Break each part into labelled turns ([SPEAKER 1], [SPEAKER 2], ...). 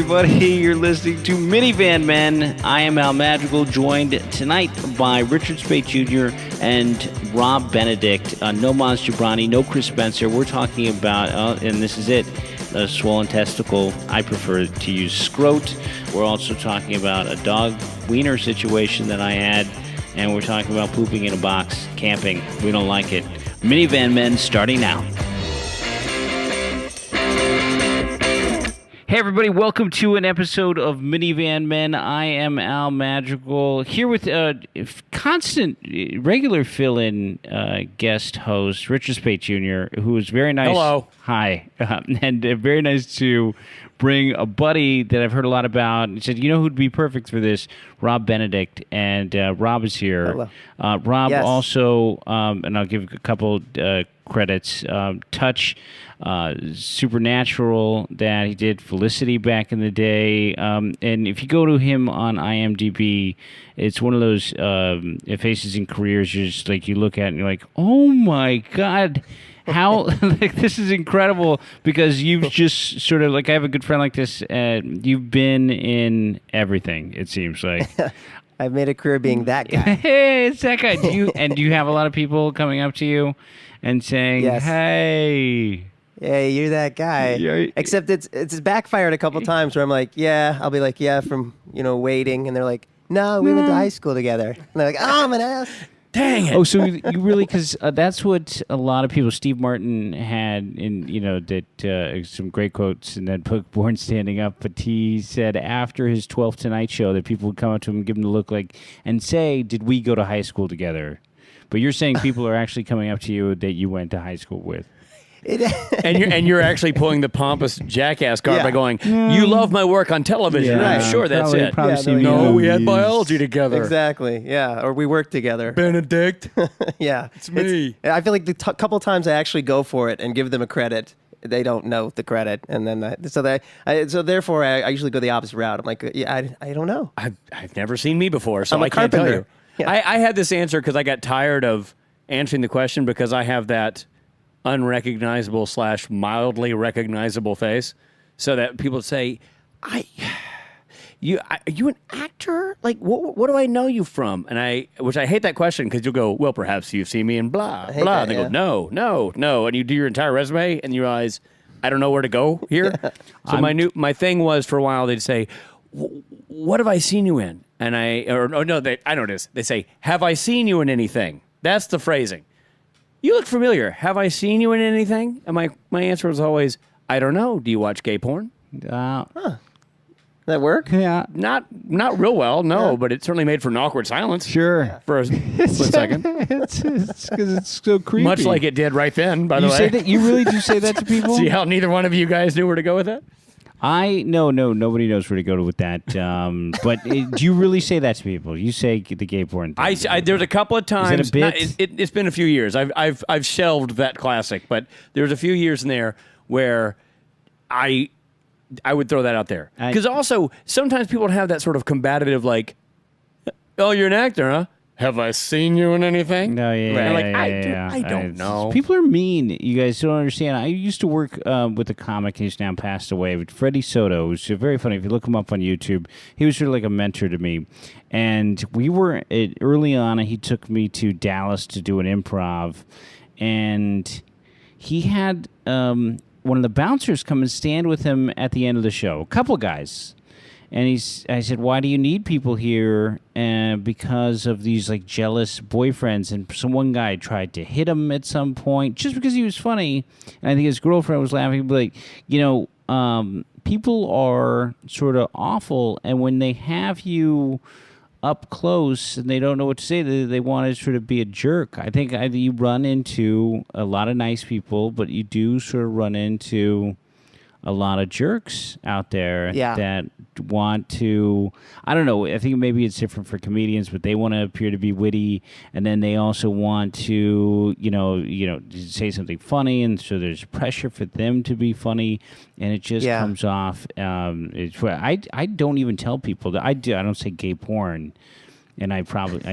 [SPEAKER 1] everybody. You're listening to Minivan Men. I am Al Madrigal, joined tonight by Richard Speight Jr. and Rob Benedict. No Maz Jobrani, no Chris Spencer. We're talking about, and this is it, a swollen testicle. I prefer to use scrot. We're also talking about a dog wiener situation that I had, and we're talking about pooping in a box, camping. We don't like it. Minivan Men starting now. Hey everybody, welcome to an episode of Minivan Men. I am Al Madrigal, here with constant, regular fill-in guest host, Richard Speight Jr., who is very nice.
[SPEAKER 2] Hello.
[SPEAKER 1] Hi. And very nice to bring a buddy that I've heard a lot about. He said, you know who'd be perfect for this? Rob Benedict. And Rob is here.
[SPEAKER 3] Hello.
[SPEAKER 1] Rob
[SPEAKER 3] Yes.
[SPEAKER 1] also, and I'll give a couple credits, Touch, Supernatural, that he did Felicity back in the day. And if you go to him on IMDb, it's one of those faces and careers you're just like, you look at and you're like, oh my God, how like this is incredible, because you've just sort of like, I have a good friend like this, you've been in everything, it seems like.
[SPEAKER 3] I've made a career being that guy.
[SPEAKER 1] Hey, it's that guy. Do you have a lot of people coming up to you and saying,
[SPEAKER 3] Yes.
[SPEAKER 1] hey,
[SPEAKER 3] Hey, you're that guy.
[SPEAKER 1] Yeah.
[SPEAKER 3] Except it's backfired a couple times where I'm like, yeah, I'll be like, yeah, from, waiting. And they're like, no, we went to high school together. And they're like, oh, I'm an ass.
[SPEAKER 2] Dang it.
[SPEAKER 1] Oh, so you really, because that's what a lot of people, Steve Martin had in, that some great quotes in that book, Born Standing Up, but he said after his 12th Tonight Show that people would come up to him and give him the look like, and say, did we go to high school together? But you're saying people are actually coming up to you that you went to high school with.
[SPEAKER 2] And you're actually pulling the pompous jackass card
[SPEAKER 3] Yeah.
[SPEAKER 2] by going, you love my work on television.
[SPEAKER 1] Yeah.
[SPEAKER 2] I'm sure that's
[SPEAKER 1] Probably-
[SPEAKER 2] it.
[SPEAKER 1] probably
[SPEAKER 3] Yeah,
[SPEAKER 1] seen me
[SPEAKER 2] No,
[SPEAKER 1] in
[SPEAKER 2] we had
[SPEAKER 1] movies.
[SPEAKER 2] biology together.
[SPEAKER 3] Exactly. Yeah. Or we worked together.
[SPEAKER 2] Benedict.
[SPEAKER 3] Yeah.
[SPEAKER 2] It's me.
[SPEAKER 3] I feel like the couple times I actually go for it and give them a credit, they don't know the credit. And then, so therefore, I usually go the opposite route. I'm like, yeah, I don't know.
[SPEAKER 2] I've never seen me before, so
[SPEAKER 3] I'm a
[SPEAKER 2] I can't tell
[SPEAKER 3] carpenter.
[SPEAKER 2] you.
[SPEAKER 3] Yeah.
[SPEAKER 2] I had this answer because I got tired of answering the question because I have that unrecognizable / mildly recognizable face, so that people say, are you an actor? Like, what do I know you from? And which I hate that question, because you'll go, well, perhaps you've seen me in blah,
[SPEAKER 3] hate
[SPEAKER 2] blah.
[SPEAKER 3] that,
[SPEAKER 2] And they
[SPEAKER 3] yeah.
[SPEAKER 2] go, no. And you do your entire resume and you realize, I don't know where to go here. So my thing was, for a while, they'd say, what have I seen you in? And I know this. They say, have I seen you in anything? That's the phrasing. You look familiar. Have I seen you in anything? And my answer was always, I don't know. Do you watch gay porn?
[SPEAKER 3] That work?
[SPEAKER 1] Yeah,
[SPEAKER 2] Not real well, no, but it certainly made for an awkward silence.
[SPEAKER 1] sure.
[SPEAKER 2] For a split second.
[SPEAKER 1] It's because it's so creepy.
[SPEAKER 2] Much like it did right then, by the
[SPEAKER 1] you
[SPEAKER 2] way.
[SPEAKER 1] say that. You really do say that to people?
[SPEAKER 2] See how neither one of you guys knew where to go with that?
[SPEAKER 1] No, nobody knows where to go with that. But do you really say that to people? You say the gay porn thing.
[SPEAKER 2] There's a couple of times.
[SPEAKER 1] Is it a bit?
[SPEAKER 2] It's been a few years. I've shelved that classic, but there's a few years in there where I would throw that out there, because also sometimes people have that sort of combative, like, oh, you're an actor, huh? Have I seen you in anything?
[SPEAKER 1] No, yeah,
[SPEAKER 2] And I'm like,
[SPEAKER 1] yeah.
[SPEAKER 2] I don't know.
[SPEAKER 1] People are mean. You guys don't understand. I used to work with a comic who's now passed away, but Freddie Soto, who's very funny. If you look him up on YouTube, he was sort of like a mentor to me. And we were, early on, he took me to Dallas to do an improv. And he had one of the bouncers come and stand with him at the end of the show. A couple guys. And I said, why do you need people here? Because of these like jealous boyfriends. And one guy tried to hit him at some point just because he was funny. And I think his girlfriend was laughing. Like, people are sort of awful. And when they have you up close and they don't know what to say, they want to sort of be a jerk. I think you run into a lot of nice people, but you do sort of run into a lot of jerks out there that want to, I don't know, I think maybe it's different for comedians, but they want to appear to be witty, and then they also want to, say something funny, and so there's pressure for them to be funny, and it just comes off. I don't even tell people that I don't say gay porn. And I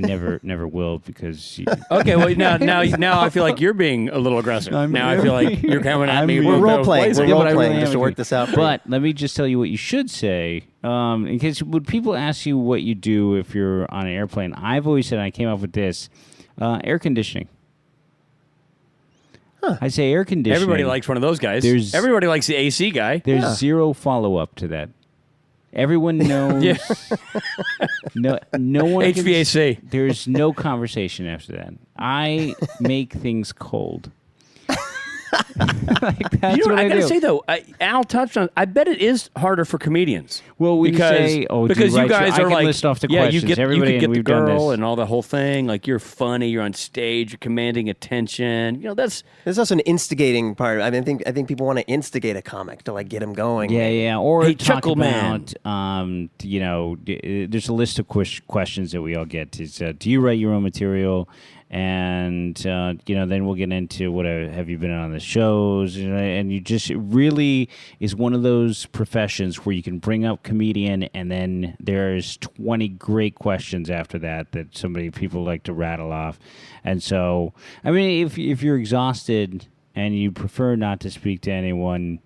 [SPEAKER 1] never will because
[SPEAKER 2] Okay, well now I feel like you're being a little aggressive. Now I feel like you're coming at me.
[SPEAKER 3] We're
[SPEAKER 2] with
[SPEAKER 3] role
[SPEAKER 2] those
[SPEAKER 3] playing.
[SPEAKER 2] blazing.
[SPEAKER 3] We're
[SPEAKER 1] but
[SPEAKER 3] role
[SPEAKER 1] I
[SPEAKER 3] playing
[SPEAKER 1] really
[SPEAKER 3] just to
[SPEAKER 1] am
[SPEAKER 3] work
[SPEAKER 1] with
[SPEAKER 3] this out. for
[SPEAKER 1] But let me just tell you what you should say. In case when people ask you what you do if you're on an airplane, I've always said, and I came up with this, air conditioning. I say air conditioning.
[SPEAKER 2] Everybody likes one of those guys. Everybody likes the AC guy.
[SPEAKER 1] There's zero follow-up to that. Everyone knows.
[SPEAKER 2] Yeah.
[SPEAKER 1] No one.
[SPEAKER 2] HVAC.
[SPEAKER 1] There's no conversation after that. I make things cold. Like, that's
[SPEAKER 2] You know,
[SPEAKER 1] what
[SPEAKER 2] I gotta
[SPEAKER 1] do.
[SPEAKER 2] say though, Al touched on. I bet it is harder for comedians.
[SPEAKER 1] Well, we say,
[SPEAKER 2] because you guys
[SPEAKER 1] I
[SPEAKER 2] are
[SPEAKER 1] can
[SPEAKER 2] like,
[SPEAKER 1] list off the
[SPEAKER 2] yeah,
[SPEAKER 1] questions.
[SPEAKER 2] you
[SPEAKER 1] Everybody,
[SPEAKER 2] could get
[SPEAKER 1] and
[SPEAKER 2] the
[SPEAKER 1] we've done
[SPEAKER 2] girl
[SPEAKER 1] this.
[SPEAKER 2] and all the whole thing. Like you're funny, you're on stage, you're commanding attention. You know, that's
[SPEAKER 3] There's also an instigating part. I mean, I think people want to instigate a comic to like get him going.
[SPEAKER 1] Yeah. Or
[SPEAKER 2] Hey,
[SPEAKER 1] talk
[SPEAKER 2] Chuckle Man.
[SPEAKER 1] about, there's a list of questions that we all get. It's, do you write your own material? And, then we'll get into what have you been on the shows? And you just, it really is one of those professions where you can bring up comedian and then there's 20 great questions after that people like to rattle off. And so, I mean, if you're exhausted and you prefer not to speak to anyone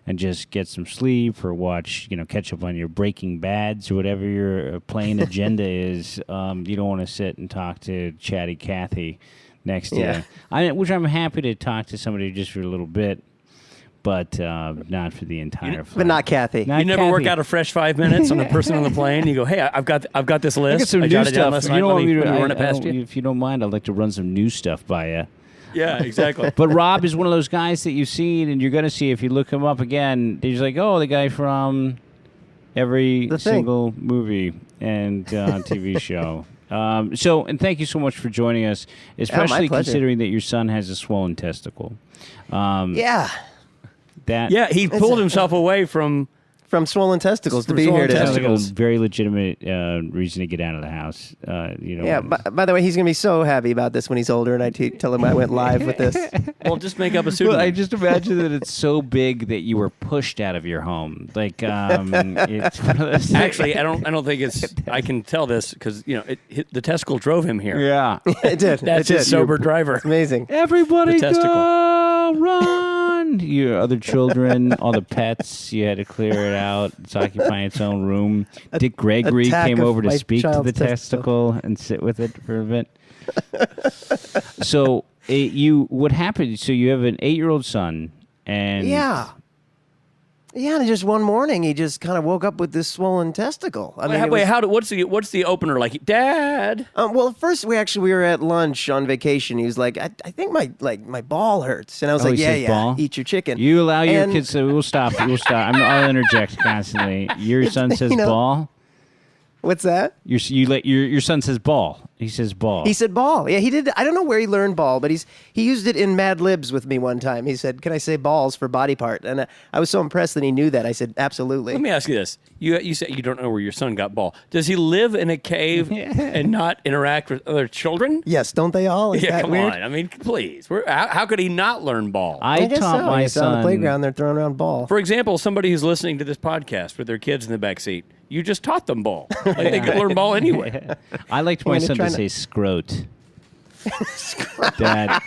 [SPEAKER 1] and just get some sleep or watch, catch up on your Breaking Bads or whatever your plain agenda is, you don't want to sit and talk to Chatty Cathy next to you. Which I'm happy to talk to somebody just for a little bit, but not for the entire flight.
[SPEAKER 3] But not Kathy.
[SPEAKER 2] you never work out a fresh 5 minutes on the person on the plane. You go, hey, I've got this list.
[SPEAKER 1] I got some new
[SPEAKER 2] jotted down
[SPEAKER 1] stuff.
[SPEAKER 2] last
[SPEAKER 1] You
[SPEAKER 2] night.
[SPEAKER 1] don't want me to
[SPEAKER 2] run it past you.
[SPEAKER 1] If you don't mind, I'd like to run some new stuff by you.
[SPEAKER 2] Yeah, exactly.
[SPEAKER 1] But Rob is one of those guys that you've seen, and you're going to see if you look him up again. He's like, the guy from every single movie and TV show. And thank you so much for joining us, especially considering that your son has a swollen testicle.
[SPEAKER 3] Yeah.
[SPEAKER 2] He pulled himself away from
[SPEAKER 3] swollen testicles to
[SPEAKER 2] From
[SPEAKER 3] be here
[SPEAKER 2] swollen
[SPEAKER 3] today.
[SPEAKER 1] Sounds like a
[SPEAKER 2] testicles.
[SPEAKER 1] very legitimate reason to get out of the house.
[SPEAKER 3] Yeah. By the way, he's gonna be so happy about this when he's older, and I tell him I went live with this.
[SPEAKER 2] Well, just make up a
[SPEAKER 1] Well,
[SPEAKER 2] pseudonym.
[SPEAKER 1] I just imagine that it's so big that you were pushed out of your home. Like, it's one of those
[SPEAKER 2] Actually, I don't think it's. I can tell this because the testicle drove him here.
[SPEAKER 1] Yeah.
[SPEAKER 3] It did.
[SPEAKER 2] That's
[SPEAKER 3] it did.
[SPEAKER 2] his sober driver.
[SPEAKER 3] It's amazing.
[SPEAKER 1] Everybody
[SPEAKER 2] The testicle.
[SPEAKER 1] go, run! Your other children, all the pets, you had to clear it out. It's occupying its own room. Dick Gregory
[SPEAKER 3] attack
[SPEAKER 1] came
[SPEAKER 3] of
[SPEAKER 1] over to
[SPEAKER 3] my
[SPEAKER 1] speak to the
[SPEAKER 3] child's testicle.
[SPEAKER 1] testicle and sit with it for a bit. So, what happened? So you have an 8-year-old son, and
[SPEAKER 3] Yeah. Yeah, and just one morning he just kind of woke up with this swollen testicle. I mean, it was-
[SPEAKER 2] What's the opener like? Dad.
[SPEAKER 3] well, first we were at lunch on vacation. He was like, I think my ball hurts, and I was
[SPEAKER 1] Oh,
[SPEAKER 3] like,
[SPEAKER 1] he
[SPEAKER 3] yeah,
[SPEAKER 1] said ball?
[SPEAKER 3] eat your chicken.
[SPEAKER 1] you allow your
[SPEAKER 3] And-
[SPEAKER 1] kids to. We'll stop. I'll interject constantly. Your son says ball.
[SPEAKER 3] What's that?
[SPEAKER 1] Your son says ball. He says ball.
[SPEAKER 3] He said ball. Yeah, he did. I don't know where he learned ball, but he used it in Mad Libs with me one time. He said, "Can I say balls for body part?" And I was so impressed that he knew that. I said, "Absolutely."
[SPEAKER 2] Let me ask you this: you said you don't know where your son got ball. Does he live in a cave and not interact with other children?
[SPEAKER 3] Yes, don't they all? Is that
[SPEAKER 2] Come
[SPEAKER 3] weird?
[SPEAKER 2] on. I mean, please. How could he not learn ball?
[SPEAKER 1] I
[SPEAKER 3] guess
[SPEAKER 1] taught
[SPEAKER 3] so.
[SPEAKER 1] my
[SPEAKER 3] He's on the
[SPEAKER 1] son.
[SPEAKER 3] playground. They're throwing around ball.
[SPEAKER 2] For example, somebody who's listening to this podcast with their kids in the back seat, you just taught them ball. Like they could learn ball anyway.
[SPEAKER 1] I liked my
[SPEAKER 3] gonna
[SPEAKER 1] son
[SPEAKER 3] try
[SPEAKER 1] to
[SPEAKER 3] not-
[SPEAKER 1] say scrote. Dad,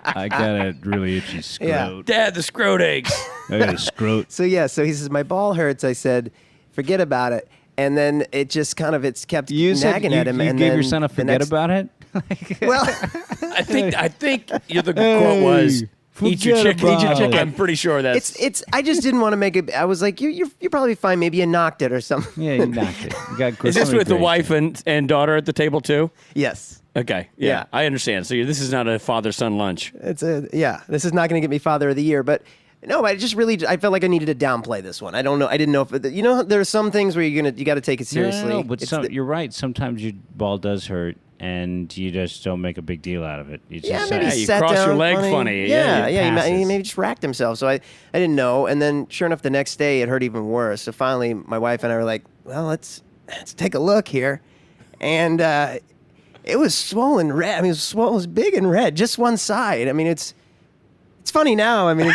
[SPEAKER 1] I got a really itchy scrote.
[SPEAKER 3] Yeah.
[SPEAKER 2] Dad, the scrote aches.
[SPEAKER 1] I got a scrote.
[SPEAKER 3] So he says my ball hurts. I said, forget about it. And then it just kind of kept nagging at him.
[SPEAKER 1] You
[SPEAKER 3] and
[SPEAKER 1] gave
[SPEAKER 3] then
[SPEAKER 1] your son a
[SPEAKER 3] the
[SPEAKER 1] forget
[SPEAKER 3] next-
[SPEAKER 1] about it?
[SPEAKER 3] Well,
[SPEAKER 2] I think the quote was eat your
[SPEAKER 1] forget
[SPEAKER 2] chicken. Eat your
[SPEAKER 1] about
[SPEAKER 2] chicken.
[SPEAKER 1] it.
[SPEAKER 2] I'm pretty sure that's
[SPEAKER 3] it's. I just didn't want to make it. I was like, you're probably fine. Maybe you knocked it or something.
[SPEAKER 1] Yeah, you knocked it. You got
[SPEAKER 2] Is this
[SPEAKER 1] somebody
[SPEAKER 2] with the
[SPEAKER 1] great.
[SPEAKER 2] wife and daughter at the table too?
[SPEAKER 3] Yes.
[SPEAKER 2] Okay.
[SPEAKER 3] Yeah.
[SPEAKER 2] I understand. So this is not a father-son lunch.
[SPEAKER 3] This is not going to get me Father of the Year, but no, I felt like I needed to downplay this one. I don't know. I didn't know if there are some things where you got to take it seriously.
[SPEAKER 1] No, but
[SPEAKER 3] It's
[SPEAKER 1] you're right. Sometimes your ball does hurt, and you just don't make a big deal out of it. You just
[SPEAKER 3] Yeah,
[SPEAKER 1] say,
[SPEAKER 3] maybe he
[SPEAKER 2] you
[SPEAKER 3] sat
[SPEAKER 2] cross your
[SPEAKER 3] down
[SPEAKER 2] leg funny.
[SPEAKER 3] Yeah,
[SPEAKER 2] it
[SPEAKER 3] he
[SPEAKER 1] passes.
[SPEAKER 3] maybe just racked himself. So I didn't know. And then sure enough, the next day it hurt even worse. So finally, my wife and I were like, well, let's take a look here. And it was swollen red. I mean, it was big and red, just one side. I mean, it's funny now. I mean,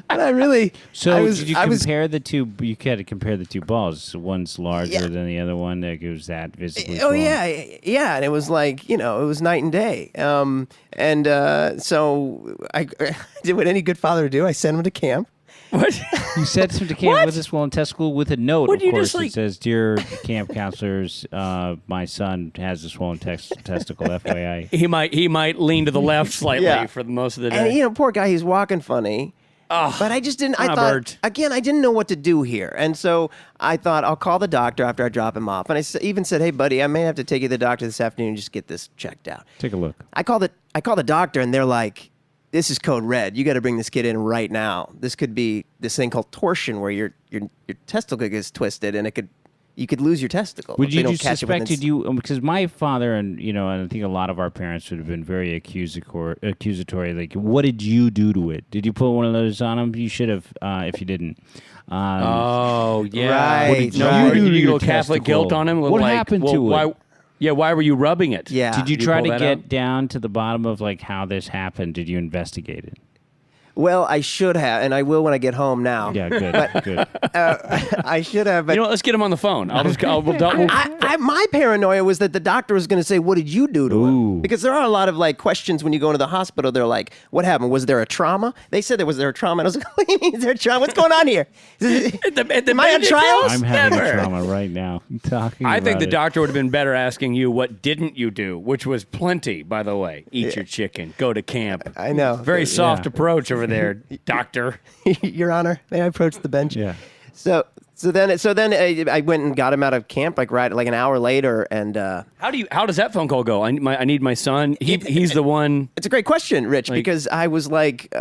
[SPEAKER 3] but I really.
[SPEAKER 1] So did you compare the two? You had to compare the two balls. One's larger
[SPEAKER 3] Yeah.
[SPEAKER 1] than the other one. That goes that visibly.
[SPEAKER 3] Oh
[SPEAKER 1] swollen.
[SPEAKER 3] yeah, and it was like it was night and day. So I did what any good father would do. I sent him to camp.
[SPEAKER 2] What?
[SPEAKER 1] You sent him to camp with a swollen testicle with a note,
[SPEAKER 2] What,
[SPEAKER 1] of
[SPEAKER 2] you
[SPEAKER 1] course,
[SPEAKER 2] just, like-
[SPEAKER 1] that says, "Dear camp counselors, my son has a swollen testicle. FYI."
[SPEAKER 2] He might lean to the left slightly
[SPEAKER 3] Yeah.
[SPEAKER 2] for most of the day.
[SPEAKER 3] And poor guy, he's walking funny. But I just didn't. I thought
[SPEAKER 2] Robert.
[SPEAKER 3] again, I didn't know what to do here, and so I thought I'll call the doctor after I drop him off. And I even said, "Hey, buddy, I may have to take you to the doctor this afternoon and just get this checked out."
[SPEAKER 1] Take a look.
[SPEAKER 3] I call the doctor, and they're like, "This is code red. You got to bring this kid in right now. This could be this thing called torsion, where your testicle gets twisted, and you could lose your testicle."
[SPEAKER 1] Would
[SPEAKER 3] if they
[SPEAKER 1] you
[SPEAKER 3] don't
[SPEAKER 1] just
[SPEAKER 3] catch it within
[SPEAKER 1] suspected you? Because my father and and I think a lot of our parents would have been very accusatory. Like, what did you do to it? Did you put one of those on him? You should have. If you didn't.
[SPEAKER 2] Oh yeah.
[SPEAKER 3] Right,
[SPEAKER 2] What did, no,
[SPEAKER 3] right.
[SPEAKER 2] what, did you
[SPEAKER 1] Your
[SPEAKER 2] go Catholic
[SPEAKER 1] testicle.
[SPEAKER 2] guilt on him?
[SPEAKER 1] What
[SPEAKER 2] Like,
[SPEAKER 1] happened
[SPEAKER 2] well,
[SPEAKER 1] to
[SPEAKER 2] why,
[SPEAKER 1] it?
[SPEAKER 2] Yeah, why were you rubbing it?
[SPEAKER 3] Yeah.
[SPEAKER 1] Did you
[SPEAKER 2] Did you
[SPEAKER 1] try
[SPEAKER 2] pull
[SPEAKER 1] to
[SPEAKER 2] that
[SPEAKER 1] get
[SPEAKER 2] out?
[SPEAKER 1] down to the bottom of like how this happened? Did you investigate it?
[SPEAKER 3] Well, I should have, and I will when I get home now.
[SPEAKER 1] Yeah, good, good.
[SPEAKER 3] I should have. But
[SPEAKER 2] You know, what, let's get him on the phone.
[SPEAKER 3] my paranoia was that the doctor was going to say, "What did you do to
[SPEAKER 1] Ooh.
[SPEAKER 3] him?" Because there are a lot of like questions when you go into the hospital. They're like, "What happened? Was there a trauma?" They said there a trauma, and I was like, "What do you mean is there a trauma? What's going on here? Am I on
[SPEAKER 2] Benedict
[SPEAKER 3] trial?"
[SPEAKER 2] house?
[SPEAKER 1] I'm having
[SPEAKER 2] Never.
[SPEAKER 1] trauma right now. Talking.
[SPEAKER 2] I think
[SPEAKER 1] about
[SPEAKER 2] the
[SPEAKER 1] it.
[SPEAKER 2] doctor would have been better asking you, what didn't you do? Which was plenty, by the way. Eat your chicken. Go to camp.
[SPEAKER 3] I know.
[SPEAKER 2] Very soft
[SPEAKER 1] Yeah.
[SPEAKER 2] approach over there, doctor.
[SPEAKER 3] Your Honor, may I approach the bench?
[SPEAKER 1] Yeah.
[SPEAKER 3] So then I went and got him out of camp like an hour later, and
[SPEAKER 2] How does that phone call go? I need my son. He's the one.
[SPEAKER 3] it's a great question, Rich,
[SPEAKER 2] Like-
[SPEAKER 3] because I was like,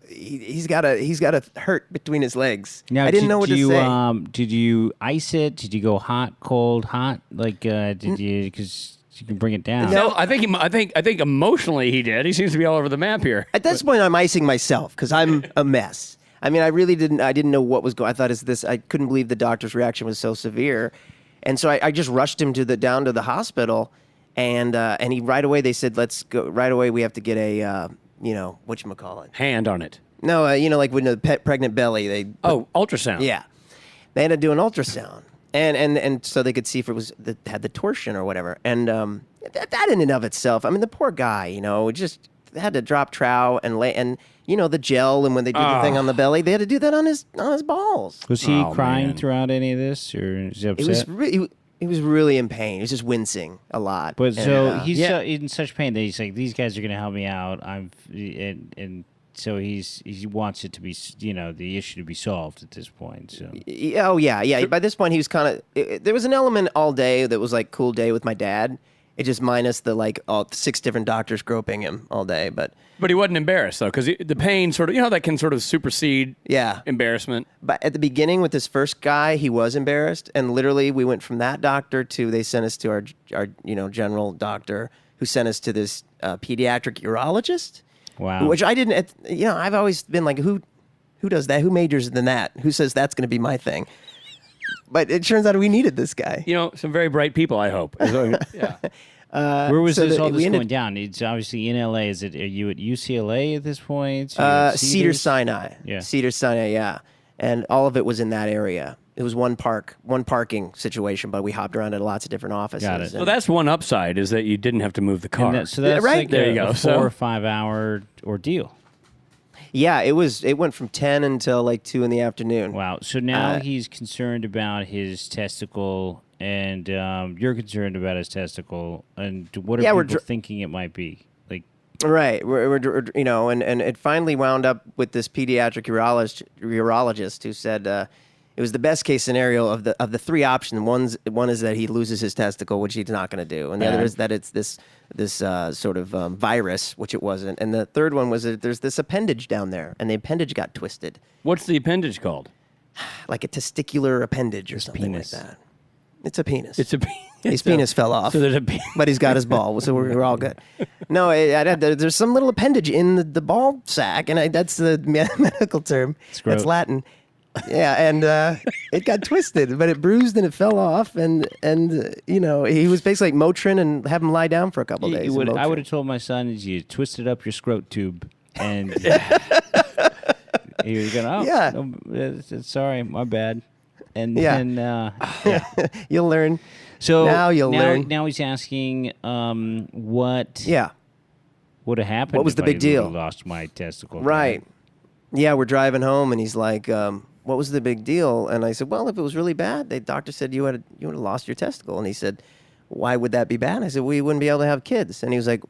[SPEAKER 3] he's got a hurt between his legs.
[SPEAKER 1] Now,
[SPEAKER 3] I didn't know what to say.
[SPEAKER 1] Did you ice it? Did you go hot, cold, hot? Like, did you? Because you can bring it down.
[SPEAKER 2] No, I think emotionally he did. He seems to be all over the map here.
[SPEAKER 3] At this point, I'm icing myself because I'm a mess. I mean, I really didn't. I didn't know what was going. I thought, I couldn't believe the doctor's reaction was so severe, and so I just rushed him down to the hospital, and he right away they said, "Let's go right away. We have to get a whatchamacallit."
[SPEAKER 2] Hand on it.
[SPEAKER 3] No, like when the pregnant belly, they
[SPEAKER 2] Ultrasound.
[SPEAKER 3] yeah, they had to do an ultrasound, and so they could see if it was had the torsion or whatever, and that in and of itself. I mean, the poor guy, just had to drop trow and lay and. The gel, and when they do the thing on the belly, they had to do that on his balls.
[SPEAKER 1] Was he
[SPEAKER 2] Oh,
[SPEAKER 1] crying
[SPEAKER 2] man.
[SPEAKER 1] throughout any of this, or is he upset?
[SPEAKER 3] He was really in pain. He was just wincing a lot.
[SPEAKER 1] But
[SPEAKER 3] And,
[SPEAKER 1] so he's
[SPEAKER 2] Yeah.
[SPEAKER 1] in such pain that he's like, these guys are going to help me out. And so he wants it to be, the issue to be solved at this point. So
[SPEAKER 3] oh yeah. By this point, he was kind of. There was an element all day that was like cool day with my dad. It just minus the all 6 different doctors groping him all day, but
[SPEAKER 2] But he wasn't embarrassed though, because the pain sort of, that can sort of supersede
[SPEAKER 3] yeah.
[SPEAKER 2] embarrassment.
[SPEAKER 3] But at the beginning with this first guy, he was embarrassed, and literally we went from that doctor to they sent us to our general doctor, who sent us to this pediatric urologist.
[SPEAKER 1] Wow.
[SPEAKER 3] Which I didn't. I've always been like, who does that? Who majors in that? Who says that's going to be my thing? But it turns out we needed this guy.
[SPEAKER 2] Some very bright people, I hope. Yeah.
[SPEAKER 1] where was
[SPEAKER 3] so
[SPEAKER 1] this
[SPEAKER 3] that
[SPEAKER 1] all
[SPEAKER 3] we
[SPEAKER 1] this
[SPEAKER 3] ended-
[SPEAKER 1] going down? It's obviously in LA. Are you at UCLA at this point? Are you at
[SPEAKER 3] Cedar
[SPEAKER 1] Cedars?
[SPEAKER 3] Sinai.
[SPEAKER 1] Yeah.
[SPEAKER 3] Cedar Sinai, yeah. And all of it was in that area. It was one parking situation, but we hopped around at lots of different offices.
[SPEAKER 1] Got it.
[SPEAKER 2] So that's one upside, is that you didn't have to move the car.
[SPEAKER 1] So that's
[SPEAKER 3] right.
[SPEAKER 1] like
[SPEAKER 2] There
[SPEAKER 1] a,
[SPEAKER 2] you go.
[SPEAKER 1] a 4
[SPEAKER 2] So-
[SPEAKER 1] or 5 hour ordeal.
[SPEAKER 3] Yeah, it went from 10 until like 2 in the afternoon.
[SPEAKER 1] Wow. So now he's concerned about his testicle, and you're concerned about his testicle. And what are
[SPEAKER 3] we're
[SPEAKER 1] people thinking it might be? Like,
[SPEAKER 3] Right. We're and it finally wound up with this pediatric urologist who said it was the best case scenario of the 3 options. One is that he loses his testicle, which he's not going to do, and the other is that it's this sort of virus, which it wasn't, and the third one was that there's this appendage down there, and the appendage got twisted,
[SPEAKER 2] What's the appendage called?
[SPEAKER 3] like a testicular appendage or something
[SPEAKER 1] penis.
[SPEAKER 3] like that. It's a penis.
[SPEAKER 2] It's a
[SPEAKER 3] His penis fell off.
[SPEAKER 2] So there's a
[SPEAKER 3] But he's got his ball, so we're all good. No, there's some little appendage in the ball sack, and that's the medical term.
[SPEAKER 1] Scrot.
[SPEAKER 3] That's Latin. Yeah, and it got twisted, but it bruised and it fell off, and he was basically like Motrin and have him lie down for a couple days. in
[SPEAKER 1] I
[SPEAKER 3] Motrin.
[SPEAKER 1] would have told my son is you twisted up your scrot tube and He was going, oh,
[SPEAKER 3] Yeah.
[SPEAKER 1] no, sorry, my bad. And
[SPEAKER 3] Yeah.
[SPEAKER 1] then,
[SPEAKER 3] You'll learn.
[SPEAKER 1] so
[SPEAKER 3] Now you'll learn.
[SPEAKER 1] Now he's asking, what
[SPEAKER 3] Yeah.
[SPEAKER 1] would have happened?
[SPEAKER 3] What was
[SPEAKER 1] if
[SPEAKER 3] the big
[SPEAKER 1] I
[SPEAKER 3] deal?
[SPEAKER 1] Lost my testicle.
[SPEAKER 3] Right. Yeah, we're driving home, and he's like, what was the big deal? And I said, well, if it was really bad, the doctor said you would have lost your testicle. And he said, why would that be bad? And I said, we wouldn't be able to have kids. And he was like,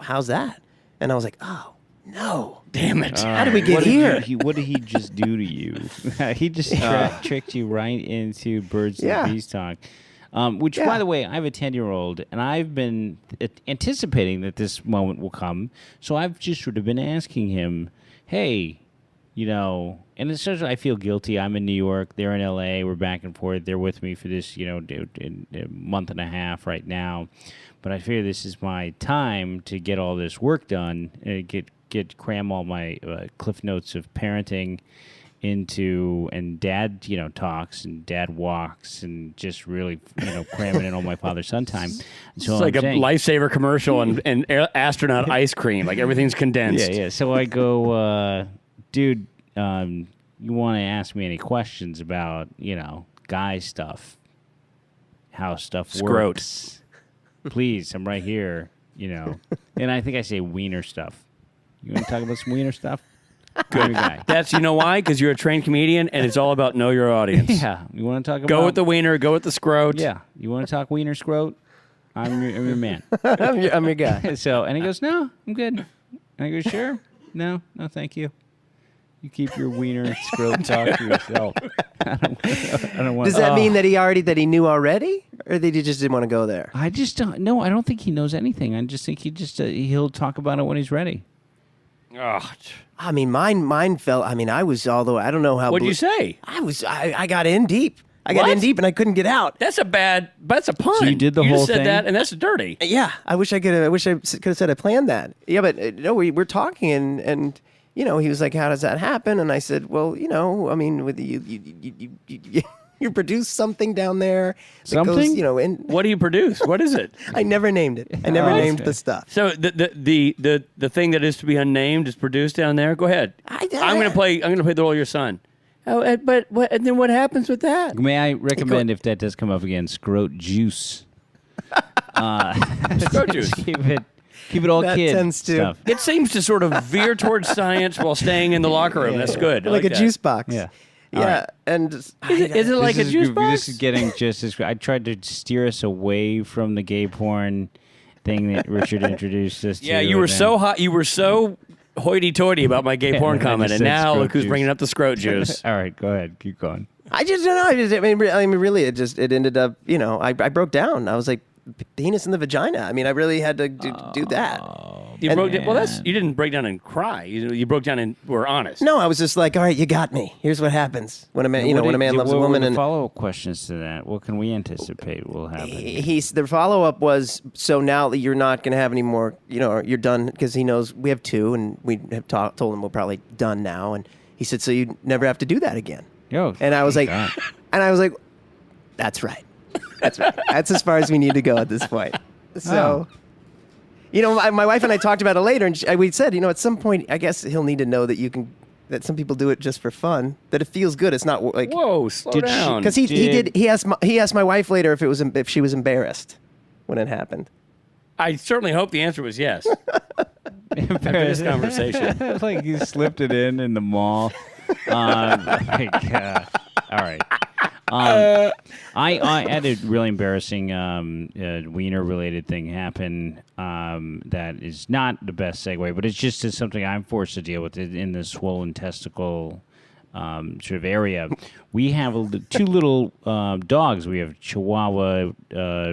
[SPEAKER 3] how's that? And I was like, oh, no.
[SPEAKER 2] Damn it.
[SPEAKER 3] How did we get here?
[SPEAKER 1] What did he just do to you? He just tricked you right into birds and bees talk. Which, by the way, I have a 10-year-old, and I've been anticipating that this moment will come. So I've just sort of been asking him, hey, and it's just, I feel guilty. I'm in New York. They're in L.A. We're back and forth. They're with me for this, in a month and a half right now. But I figure this is my time to get all this work done, cram all my cliff notes of parenting into, and dad, talks and dad walks, and just really, cramming in all my father-son time. And so
[SPEAKER 2] It's like a lifesaver commercial and astronaut ice cream. Like everything's condensed.
[SPEAKER 1] Yeah. So I go, dude, you want to ask me any questions about, guy stuff, how stuff works? Please, I'm right here, And I think I say wiener stuff. You want to talk about some wiener stuff? Good guy.
[SPEAKER 2] That's, why? Because you're a trained comedian, and it's all about know your audience.
[SPEAKER 1] Yeah. You want to talk about...
[SPEAKER 2] Go with the wiener, go with the scrote.
[SPEAKER 1] Yeah. You want to talk wiener scrote? I'm your man.
[SPEAKER 3] I'm your guy.
[SPEAKER 1] And he goes, no, I'm good. And I go, sure? No, thank you. You keep your wiener scrote talk to yourself. I don't want.
[SPEAKER 3] Does that mean that he knew already, or that he just didn't want to go there?
[SPEAKER 1] I just don't. No, I don't think he knows anything. I just think he'll talk about it when he's ready.
[SPEAKER 2] Oh.
[SPEAKER 3] I mean, mine fell. I mean, although I don't know how.
[SPEAKER 2] What'd you say?
[SPEAKER 3] I got in deep. I got in deep and I couldn't get out.
[SPEAKER 2] That's a pun.
[SPEAKER 1] So you did the
[SPEAKER 2] you
[SPEAKER 1] whole
[SPEAKER 2] just said
[SPEAKER 1] thing?
[SPEAKER 2] that, and that's dirty.
[SPEAKER 3] Yeah, I wish I could have said I planned that. Yeah, but no, we're talking and he was like, "How does that happen?" And I said, "Well, I mean, with you produce something down there. That goes, and
[SPEAKER 2] What do you produce? What is it?
[SPEAKER 3] I never named it. I never named the stuff.
[SPEAKER 2] So the thing that is to be unnamed is produced down there. Go ahead. I'm gonna play the role of your son. Oh, but what? And then what happens with that?
[SPEAKER 1] May I recommend, if that does come up again, scrote juice?
[SPEAKER 2] Scrote juice.
[SPEAKER 1] Keep it all
[SPEAKER 3] That
[SPEAKER 1] kid
[SPEAKER 3] tends to-
[SPEAKER 1] stuff.
[SPEAKER 2] It seems to sort of veer towards science while staying in the locker room. That's good. I
[SPEAKER 3] like a
[SPEAKER 2] that.
[SPEAKER 3] juice box.
[SPEAKER 1] Yeah.
[SPEAKER 3] Yeah,
[SPEAKER 1] right.
[SPEAKER 3] and
[SPEAKER 2] Is it like a
[SPEAKER 1] This is
[SPEAKER 2] juice
[SPEAKER 1] good-
[SPEAKER 2] box?
[SPEAKER 1] This is getting just as. I tried to steer us away from the gay porn thing that Richard introduced us to.
[SPEAKER 2] Yeah, you were
[SPEAKER 1] and then-
[SPEAKER 2] so hot. You were so hoity-toity about my gay porn
[SPEAKER 1] and then I
[SPEAKER 2] comment,
[SPEAKER 1] just
[SPEAKER 2] and
[SPEAKER 1] said
[SPEAKER 2] now
[SPEAKER 1] scrote
[SPEAKER 2] look who's
[SPEAKER 1] juice.
[SPEAKER 2] bringing up the scrote juice.
[SPEAKER 1] All right, go ahead. Keep going.
[SPEAKER 3] I just don't know. I mean, really, it ended up. I broke down. I was like, penis in the vagina. I mean, I really had to do that.
[SPEAKER 2] You
[SPEAKER 3] And-
[SPEAKER 2] broke down. Well, you didn't break down and cry. You broke down and were honest.
[SPEAKER 3] No, I was just like, all right, you got me. Here's what happens when a man, when a man loves a woman. And
[SPEAKER 1] follow-up questions to that. What can we anticipate will happen?
[SPEAKER 3] the follow up was, so now that you're not going to have any more, you're done, because he knows we have two, and we have told him we're probably done now. And he said, so you never have to do that again. And I was like, that's right. That's right. That's as far as we need to go at this point. So. My wife and I talked about it later, and we said, at some point, I guess he'll need to know that some people do it just for fun, that it feels good. It's not like,
[SPEAKER 2] Whoa, slow down.
[SPEAKER 3] because he asked my wife later if she was embarrassed when it happened.
[SPEAKER 2] I certainly hope the answer was yes. After this conversation.
[SPEAKER 1] Like you slipped it in the mall. All right. I had a really embarrassing wiener-related thing happen that is not the best segue, but it's just something I'm forced to deal with in the swollen testicle sort of area. We have two little dogs. We have Chihuahua.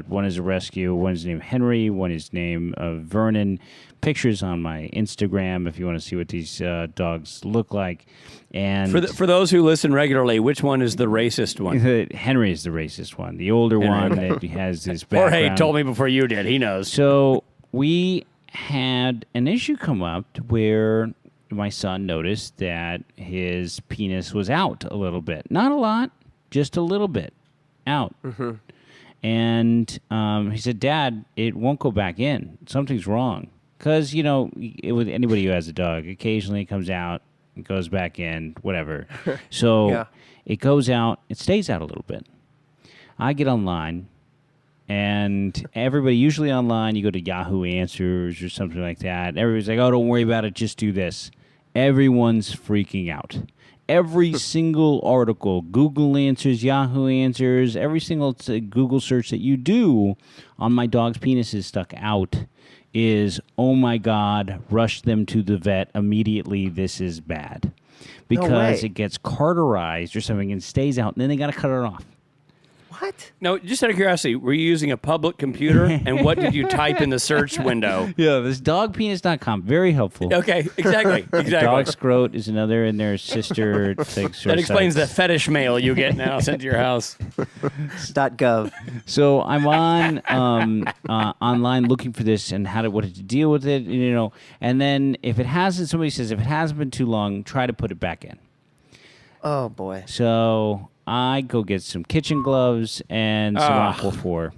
[SPEAKER 1] One is a rescue. One is named Henry. One is named Vernon. Pictures on my Instagram if you want to see what these dogs look like. And
[SPEAKER 2] For those who listen regularly, which one is the racist one?
[SPEAKER 1] Henry is the racist one, the older one that has this background.
[SPEAKER 2] Jorge told me before you did. He knows.
[SPEAKER 1] So we had an issue come up where my son noticed that his penis was out a little bit. Not a lot, just a little bit out. Mm-hmm. And he said, Dad, it won't go back in. Something's wrong. Because, with anybody who has a dog, occasionally it comes out, it goes back in, whatever. So
[SPEAKER 3] Yeah.
[SPEAKER 1] it goes out, it stays out a little bit. I get online, and everybody, usually online, you go to Yahoo Answers or something like that. Everybody's like, oh, don't worry about it, just do this. Everyone's freaking out. Every single article, Google Answers, Yahoo Answers, every single Google search that you do on my dog's penis is stuck out is, oh my God, rush them to the vet immediately, this is bad. Because it gets cauterized or something and stays out, and then they got to cut it off.
[SPEAKER 3] What?
[SPEAKER 2] No, just out of curiosity, were you using a public computer, and what did you type in the search window?
[SPEAKER 1] Yeah, this dogpenis.com, very helpful.
[SPEAKER 2] Okay, exactly.
[SPEAKER 1] Dog scrote is another in their sister thing.
[SPEAKER 2] That explains the fetish mail you get now sent to your house.
[SPEAKER 3] .gov.
[SPEAKER 1] So I'm on online looking for this and what to deal with it, and then if it hasn't, somebody says if it hasn't been too long, try to put it back in.
[SPEAKER 3] Oh, boy.
[SPEAKER 1] So I go get some kitchen gloves and some Aquaphor.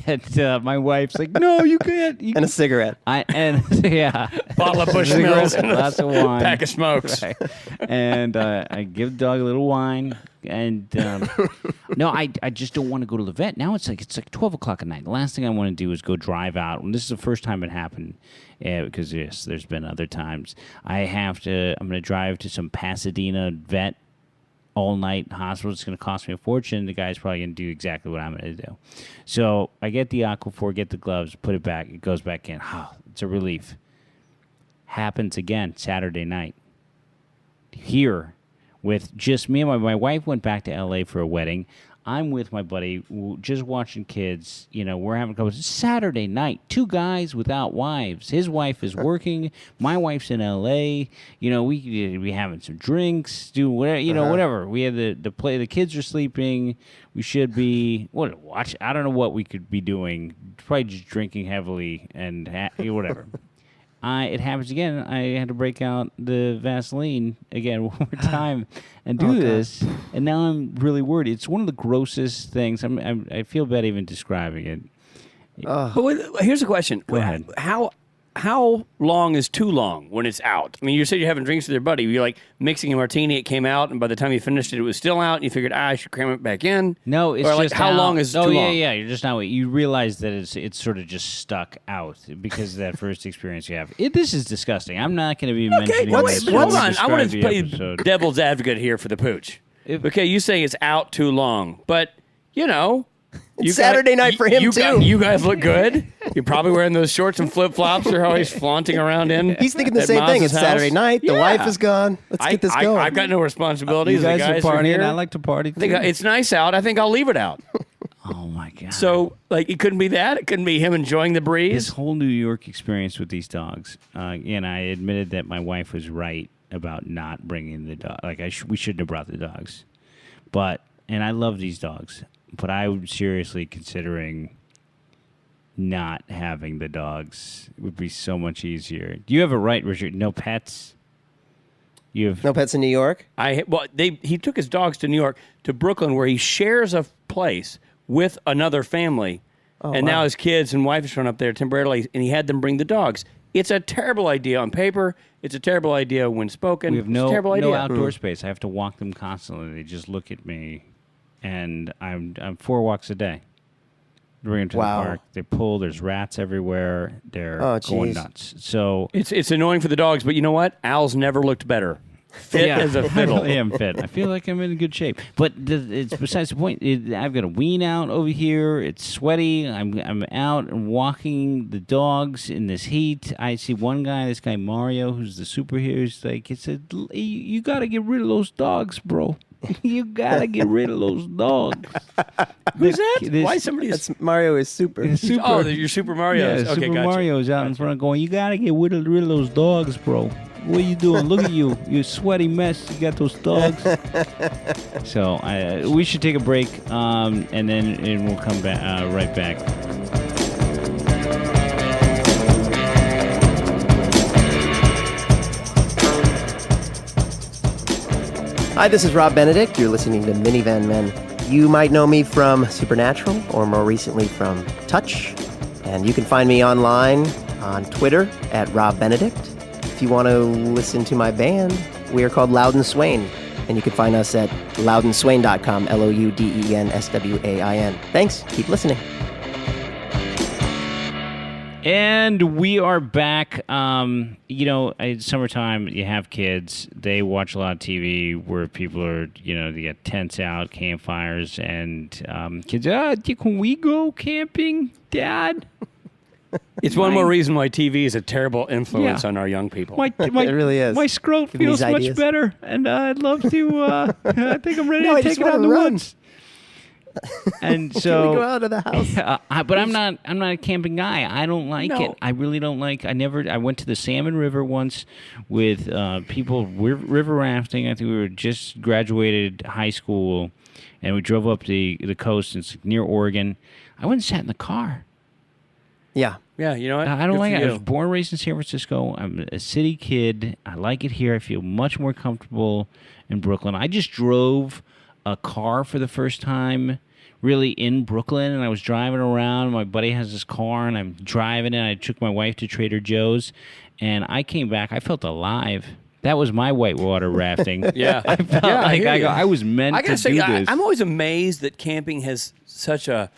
[SPEAKER 1] And my wife's like, no, you can't.
[SPEAKER 3] And a cigarette.
[SPEAKER 1] Yeah.
[SPEAKER 2] Bottle of Bushmills.
[SPEAKER 1] Lots of wine.
[SPEAKER 2] Pack of smokes.
[SPEAKER 1] Right. And I give the dog a little wine. And no, I just don't want to go to the vet. Now it's like 12 o'clock at night. The last thing I want to do is go drive out. And this is the first time it happened. Because, yes, there's been other times. I'm going to drive to some Pasadena vet all-night hospital. It's going to cost me a fortune. The guy's probably going to do exactly what I'm going to do. So I get the Aquaphor, get the gloves, put it back. It goes back in. Oh, it's a relief. Happens again Saturday night. Here with just me and my wife went back to L.A. for a wedding. I'm with my buddy, just watching kids. We're having a couple. Saturday night, two guys without wives. His wife is working. My wife's in L.A. We having some drinks, doing whatever. Whatever. We have the play. The kids are sleeping. We should be watch. I don't know what we could be doing. Probably just drinking heavily and whatever. It happens again. I had to break out the Vaseline again one more time and do this, and now I'm really worried. It's one of the grossest things. I feel bad even describing it.
[SPEAKER 2] But here's a question.
[SPEAKER 1] Go ahead.
[SPEAKER 2] How long is too long when it's out? I mean, you said you're having drinks with your buddy. You're like mixing a martini. It came out, and by the time you finished it, it was still out. And you figured, I should cram it back in.
[SPEAKER 1] No, it's
[SPEAKER 2] or
[SPEAKER 1] just
[SPEAKER 2] how
[SPEAKER 1] out.
[SPEAKER 2] long is too long?
[SPEAKER 1] Yeah. You're just not. You realize that it's sort of just stuck out because of that first experience you have. This is disgusting. I'm not going to be mentioning.
[SPEAKER 2] Hold on. I want to play
[SPEAKER 1] episode.
[SPEAKER 2] devil's advocate here for the pooch. Okay, you say it's out too long, but
[SPEAKER 3] It's Saturday night for him, too.
[SPEAKER 2] You guys look good. You're probably wearing those shorts and flip-flops you're always flaunting around in.
[SPEAKER 3] He's thinking the
[SPEAKER 2] at
[SPEAKER 3] same thing.
[SPEAKER 2] Maz's
[SPEAKER 3] It's
[SPEAKER 2] house.
[SPEAKER 3] Saturday night. The wife is gone. Let's get this going.
[SPEAKER 2] I've got no responsibilities.
[SPEAKER 1] You guys
[SPEAKER 2] the guys
[SPEAKER 1] are partying.
[SPEAKER 2] here.
[SPEAKER 1] I like to party too.
[SPEAKER 2] It's nice out. I think I'll leave it out.
[SPEAKER 1] Oh my God.
[SPEAKER 2] So, it couldn't be that. It couldn't be him enjoying the breeze.
[SPEAKER 1] His whole New York experience with these dogs, and I admitted that my wife was right about not bringing the dog. We shouldn't have brought the dogs, and I love these dogs, but I'm seriously considering not having the dogs. It would be so much easier. Do you have a right, Richard? No pets. You have
[SPEAKER 3] No pets in New York?
[SPEAKER 2] He took his dogs to New York, to Brooklyn, where he shares a place with another family. And now his kids and wife is run up there temporarily, and he had them bring the dogs. It's a terrible idea on paper. It's a terrible idea when spoken.
[SPEAKER 1] We have
[SPEAKER 2] it's a terrible idea.
[SPEAKER 1] no outdoor space. I have to walk them constantly. They just look at me, and I'm 4 walks a day. Bring them to the park. They pull. There's rats everywhere. They're going nuts. So
[SPEAKER 2] it's annoying for the dogs, but you know what? Al's never looked better. Fit as a fiddle.
[SPEAKER 1] I am fit. I feel like I'm in good shape. But it's besides the point. I've got a wean out over here. It's sweaty. I'm out and walking the dogs in this heat. I see one guy, this guy Mario, who's the superhero. He's like, he said, you got to get rid of those dogs, bro. You got to get rid of those dogs.
[SPEAKER 2] Who's that? Why somebody is...
[SPEAKER 3] That's Mario is super.
[SPEAKER 2] Oh, you're Super Marios.
[SPEAKER 1] Yeah,
[SPEAKER 2] okay,
[SPEAKER 1] Super
[SPEAKER 2] gotcha.
[SPEAKER 1] Mario's out in front going, you got to get rid of those dogs, bro. What are you doing? Look at you. You sweaty mess. You got those dogs. So we should take a break, and then we'll come back right back.
[SPEAKER 3] Hi, this is Rob Benedict. You're listening to Minivan Men. You might know me from Supernatural or more recently from Touch. And you can find me online on Twitter at Rob Benedict. If you want to listen to my band, We are called Loudon Swain, and you can find us at loudenswain.com, LOUDENSWAIN. Thanks. Keep listening.
[SPEAKER 1] And we are back. It's summertime, you have kids. They watch a lot of TV where people are, they get tents out, campfires, and kids, can we go camping, Dad?
[SPEAKER 2] It's one more reason why TV is a terrible influence on our young people.
[SPEAKER 3] It really is.
[SPEAKER 1] My scrot feels much
[SPEAKER 3] ideas.
[SPEAKER 1] better, and I'd love to. I think I'm ready to
[SPEAKER 3] I
[SPEAKER 1] take
[SPEAKER 3] just
[SPEAKER 1] it out in the
[SPEAKER 3] wanna run.
[SPEAKER 1] woods. And
[SPEAKER 3] Can
[SPEAKER 1] so
[SPEAKER 3] we go out of the house?
[SPEAKER 1] but I'm not a camping guy. I don't like
[SPEAKER 2] No.
[SPEAKER 1] it. I really don't like. I went to the Salmon River once with people river rafting. I think we were just graduated high school, and we drove up the coast. It's near Oregon. I went and sat in the car.
[SPEAKER 3] Yeah.
[SPEAKER 2] Yeah, you know what?
[SPEAKER 1] I don't
[SPEAKER 2] Good
[SPEAKER 1] like
[SPEAKER 2] for
[SPEAKER 1] it. I
[SPEAKER 2] you.
[SPEAKER 1] was born and raised in San Francisco. I'm a city kid. I like it here. I feel much more comfortable in Brooklyn. I just drove a car for the first time really in Brooklyn, and I was driving around. My buddy has this car, and I'm driving it. I took my wife to Trader Joe's, and I came back. I felt alive. That was my whitewater rafting.
[SPEAKER 2] Yeah.
[SPEAKER 1] I felt like I was meant
[SPEAKER 2] I gotta
[SPEAKER 1] to
[SPEAKER 2] say,
[SPEAKER 1] do this.
[SPEAKER 2] I'm always amazed that camping has such a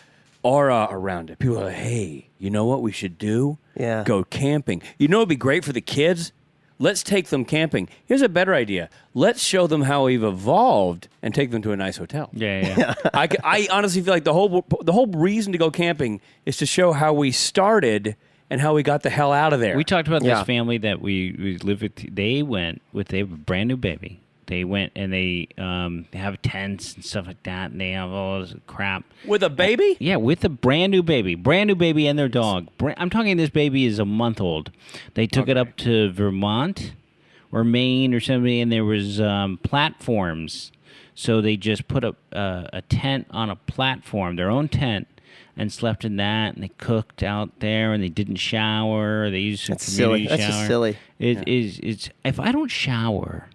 [SPEAKER 2] aura around it. People are like, hey, you know what we should do?
[SPEAKER 3] Yeah.
[SPEAKER 2] Go camping. You know what would be great for the kids? Let's take them camping. Here's a better idea. Let's show them how we've evolved and take them to a nice hotel.
[SPEAKER 1] Yeah.
[SPEAKER 2] I honestly feel like the whole reason to go camping is to show how we started and how we got the hell out of there.
[SPEAKER 1] We talked about
[SPEAKER 3] Yeah.
[SPEAKER 1] this family that we live with. They have a brand new baby. They went and they have tents and stuff like that, and they have all this crap.
[SPEAKER 2] With a baby?
[SPEAKER 1] Yeah, with a brand new baby and their dog. I'm talking this baby is a month old. They took it up to Vermont or Maine or something, and there was platforms. So they just put a tent on a platform, their own tent, and slept in that, and they cooked out there, and they didn't shower. They used a
[SPEAKER 3] That's silly.
[SPEAKER 1] community
[SPEAKER 3] That's
[SPEAKER 1] shower.
[SPEAKER 3] just silly.
[SPEAKER 1] It's if I don't shower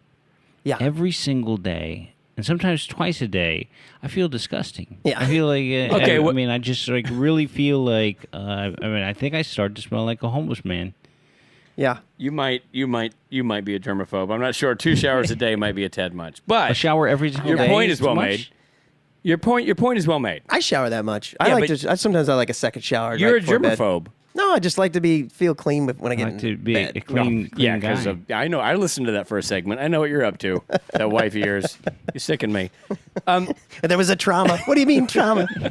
[SPEAKER 3] Yeah.
[SPEAKER 1] every single day, and sometimes twice a day, I feel disgusting.
[SPEAKER 3] Yeah.
[SPEAKER 1] I feel like
[SPEAKER 2] Okay,
[SPEAKER 1] I just like really feel like I think I start to smell like a homeless man.
[SPEAKER 3] Yeah.
[SPEAKER 2] You might be a germaphobe. I'm not sure. 2 showers a day might be a tad much. But
[SPEAKER 1] A shower every single
[SPEAKER 2] your
[SPEAKER 1] day.
[SPEAKER 2] point is well
[SPEAKER 1] too
[SPEAKER 2] made.
[SPEAKER 1] much?
[SPEAKER 2] Your point is well made.
[SPEAKER 3] I shower that much.
[SPEAKER 2] Yeah,
[SPEAKER 3] I like
[SPEAKER 2] but-
[SPEAKER 3] to. Sometimes I like a second shower.
[SPEAKER 2] You're
[SPEAKER 3] right
[SPEAKER 2] a
[SPEAKER 3] before bed.
[SPEAKER 2] germaphobe.
[SPEAKER 3] No, I just like to feel clean when I
[SPEAKER 1] I
[SPEAKER 3] get
[SPEAKER 1] like to
[SPEAKER 3] in
[SPEAKER 1] be
[SPEAKER 3] bed.
[SPEAKER 1] a clean
[SPEAKER 2] Yeah,
[SPEAKER 1] guy.
[SPEAKER 2] because I know. I listened to that first segment. I know what you're up to. That wife of yours. You're sicking me.
[SPEAKER 3] There was a trauma. What do you mean trauma?
[SPEAKER 2] You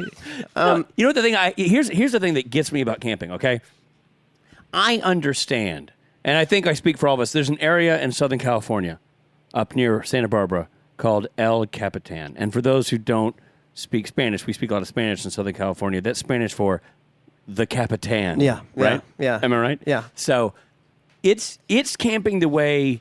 [SPEAKER 2] know what the thing? Here's the thing that gets me about camping. Okay, I understand, and I think I speak for all of us. There's an area in Southern California, up near Santa Barbara, called El Capitan. And for those who don't speak Spanish, we speak a lot of Spanish in Southern California. That's Spanish for the Capitan.
[SPEAKER 3] Yeah,
[SPEAKER 2] right.
[SPEAKER 3] yeah.
[SPEAKER 2] Am I right?
[SPEAKER 3] Yeah.
[SPEAKER 2] So, it's camping the way